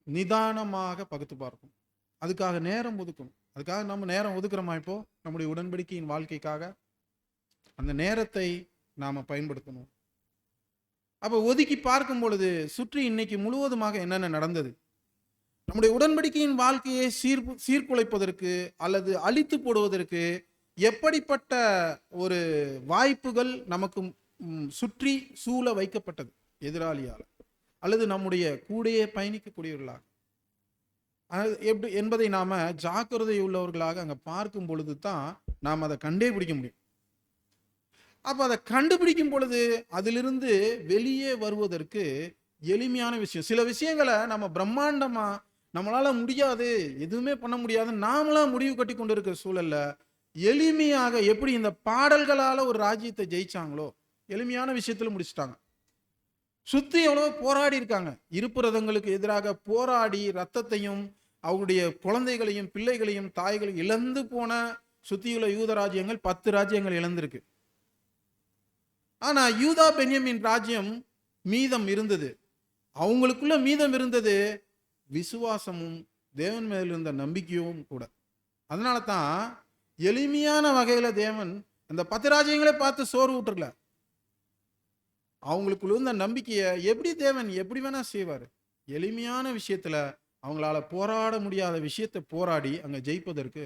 நிதானமாக பகுத்து பார்க்கணும். அதுக்காக நேரம் ஒதுக்கணும். அதுக்காக நம்ம நேரம் ஒதுக்குறோமா? இப்போ நம்முடைய உடன்படிக்கையின் வாழ்க்கைக்காக அந்த நேரத்தை நாம பயன்படுத்தணும். அப்ப ஒதுக்கி பார்க்கும் பொழுது சுற்றி இன்னைக்கு முழுவதுமாக என்னென்ன நடந்தது, நம்முடைய உடன்படிக்கையின் வாழ்க்கையை சீர்குலைப்பதற்கு அல்லது அழித்து போடுவதற்கு எப்படிப்பட்ட ஒரு வாய்ப்புகள் நமக்கு சுற்றி சூழ வைக்கப்பட்டது எதிராளியால் அல்லது நம்முடைய கூடையே பயணிக்கக்கூடியவர்களாக எப்படி என்பதை நாம ஜாக்கிரதை உள்ளவர்களாக அங்க பார்க்கும் பொழுது தான் நாம் அதை கண்டே பிடிக்க முடியும். அப்ப அதை கண்டுபிடிக்கும் பொழுது அதிலிருந்து வெளியே வருவதற்கு எளிமையான விஷயம். சில விஷயங்களை நம்ம பிரம்மாண்டமா நம்மளால முடியாது, எதுவுமே பண்ண முடியாது, நாமளா முடிவு கட்டி கொண்டு இருக்கிற சூழல்ல எளிமையாக எப்படி இந்த பாடல்களால ஒரு ராஜ்யத்தை ஜெயிச்சாங்களோ எளிமையான விஷயத்துல முடிச்சிட்டாங்க. சுத்தி எவ்வளவு போராடி இருக்காங்க, இருப்புரதங்களுக்கு எதிராக போராடி ரத்தத்தையும் அவருடைய குழந்தைகளையும் பிள்ளைகளையும் தாய்களையும் இழந்து போன சுத்தியுள்ள யூத ராஜ்யங்கள் 10 ராஜ்யங்கள் இழந்திருக்கு. ஆனா யூதா பென்யமின் ராஜ்யம் மீதம் இருந்தது. அவங்களுக்குள்ள மீதம் இருந்தது விசுவாசமும் தேவன் மேல் இருந்த நம்பிக்கையும் கூட. அதனால தான் எளிமையான வகையில தேவன் அந்த 10 ராஜ்யங்களே பார்த்து சோறு ஊட்டுறல. அவங்களுக்குள்ள இருந்த நம்பிக்கையை எப்படி தேவன் எப்படி வேணா செய்வார். எளிமையான விஷயத்துல அவங்களால போராட முடியாத விஷயத்தை போராடி அங்க ஜெயிப்பதற்கு.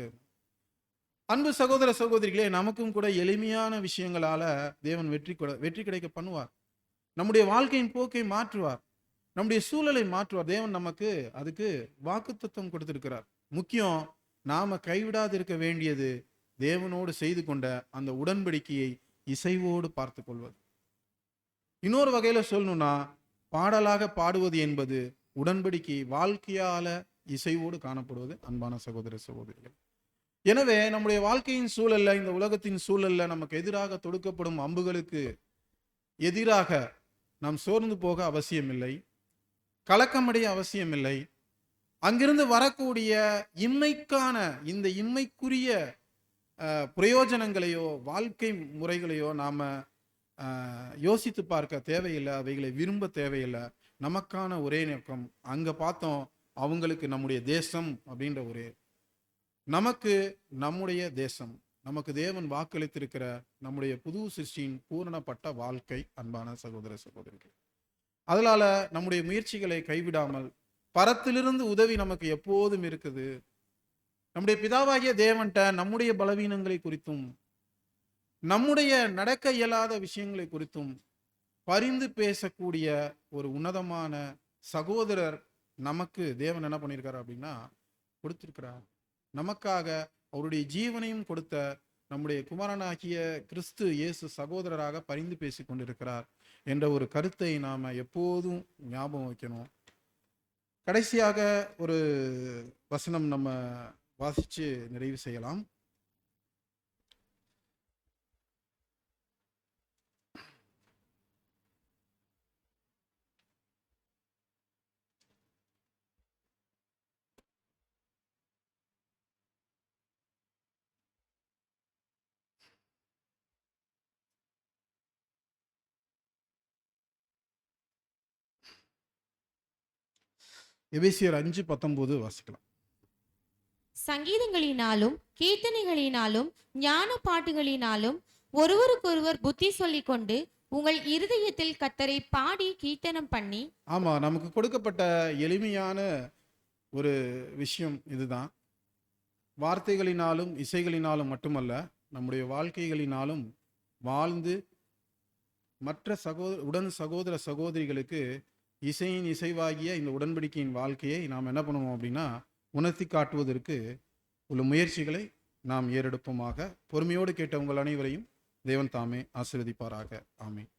அன்பு சகோதர சகோதரிகளே, நமக்கும் கூட எளிமையான விஷயங்களால தேவன் வெற்றி கிடைக்க பண்ணுவார். நம்முடைய வாழ்க்கையின் போக்கை மாற்றுவார், நம்முடைய சூழலை மாற்றுவார். தேவன் நமக்கு அதுக்கு வாக்குத்தத்தம் கொடுத்திருக்கிறார். முக்கியம், நாம கைவிடாது இருக்க வேண்டியது தேவனோடு செய்து கொண்ட அந்த உடன்படிக்கையை இசைவோடு பார்த்து கொள்வது. இன்னொரு வகையில சொல்லணும்னா, பாடலாக பாடுவது என்பது உடன்படிக்கை வாழ்க்கையால இசைவோடு காணப்படுவது. அன்பான சகோதர சகோதரிகள், எனவே நம்முடைய வாழ்க்கையின் சூழல்ல, இந்த உலகத்தின் சூழல்ல நமக்கு எதிராக தொடுக்கப்படும் அம்புகளுக்கு எதிராக நாம் சோர்ந்து போக அவசியமில்லை, கலக்கமடைய அவசியமில்லை. அங்கிருந்து வரக்கூடிய இம்மைக்கான இந்த இம்மைக்குரிய பிரயோஜனங்களையோ வாழ்க்கை முறைகளையோ நாம யோசித்து பார்க்க தேவையில்லை, அவைகளை விரும்ப தேவையில்லை. நமக்கான ஒரே நோக்கம், அங்க பார்த்தோம் அவங்களுக்கு நம்முடைய தேசம் அப்படின்ற ஒரே, நமக்கு நம்முடைய தேசம், நமக்கு தேவன் வாக்களித்திருக்கிற நம்முடைய புது சிருஷ்டியின் பூரணப்பட்ட வாழ்க்கை. அன்பான சகோதர சகோதரிகள், அதனால நம்முடைய முயற்சிகளை கைவிடாமல், பரத்திலிருந்து உதவி நமக்கு எப்போதும் இருக்குது. நம்முடைய பிதாவாகிய தேவன்ட்ட நம்முடைய பலவீனங்களை குறித்தும் நம்முடைய நடக்க இயலாத விஷயங்களை குறித்தும் பரிந்து பேசக்கூடிய ஒரு உன்னதமான சகோதரர் நமக்கு தேவன் என்ன பண்ணியிருக்காரு அப்படின்னா கொடுத்திருக்கிறார். நமக்காக அவருடைய ஜீவனையும் கொடுத்த நம்முடைய குமாரனாகிய கிறிஸ்து இயேசு சகோதரராக பரிந்து பேசி கொண்டிருக்கிறார் என்ற ஒரு கருத்தை நாம எப்போதும் ஞாபகம் வைக்கணும். கடைசியாக ஒரு வசனம் நம்ம வாசிச்சு நிறைவு செய்யலாம். எபேசியர் 5:19 வாசிக்கலாம். சங்கீதங்களினாலும் கீர்த்தனைகளினாலும் ஞான பாட்டுகளினாலும் ஒருவருக்கொருவர் புத்தி சொல்லிக் கொண்டு உங்கள் இருதயத்தில் கர்த்தரை பாடி கீர்த்தனம் பண்ணி. ஆமா, நமக்கு கொடுக்கப்பட்ட எளிமையான ஒரு விஷயம் இதுதான். வார்த்தைகளினாலும் இசைகளினாலும் மட்டுமல்ல, நம்முடைய வாழ்க்கைகளினாலும் வாழ்ந்து மற்ற சகோதர சகோதரிகளுக்கு இசையின் இசைவாகிய இந்த உடன்படிக்கையின் வாழ்க்கையை நாம் என்ன பண்ணுவோம் அப்படின்னா உணர்த்தி காட்டுவதற்கு உள்ள முயற்சிகளை நாம் ஏறெடுப்போமாக. பொறுமையோடு கேட்ட உங்கள் அனைவரையும் தேவன் தாமே ஆசீர்வதிப்பாராக. ஆமென்.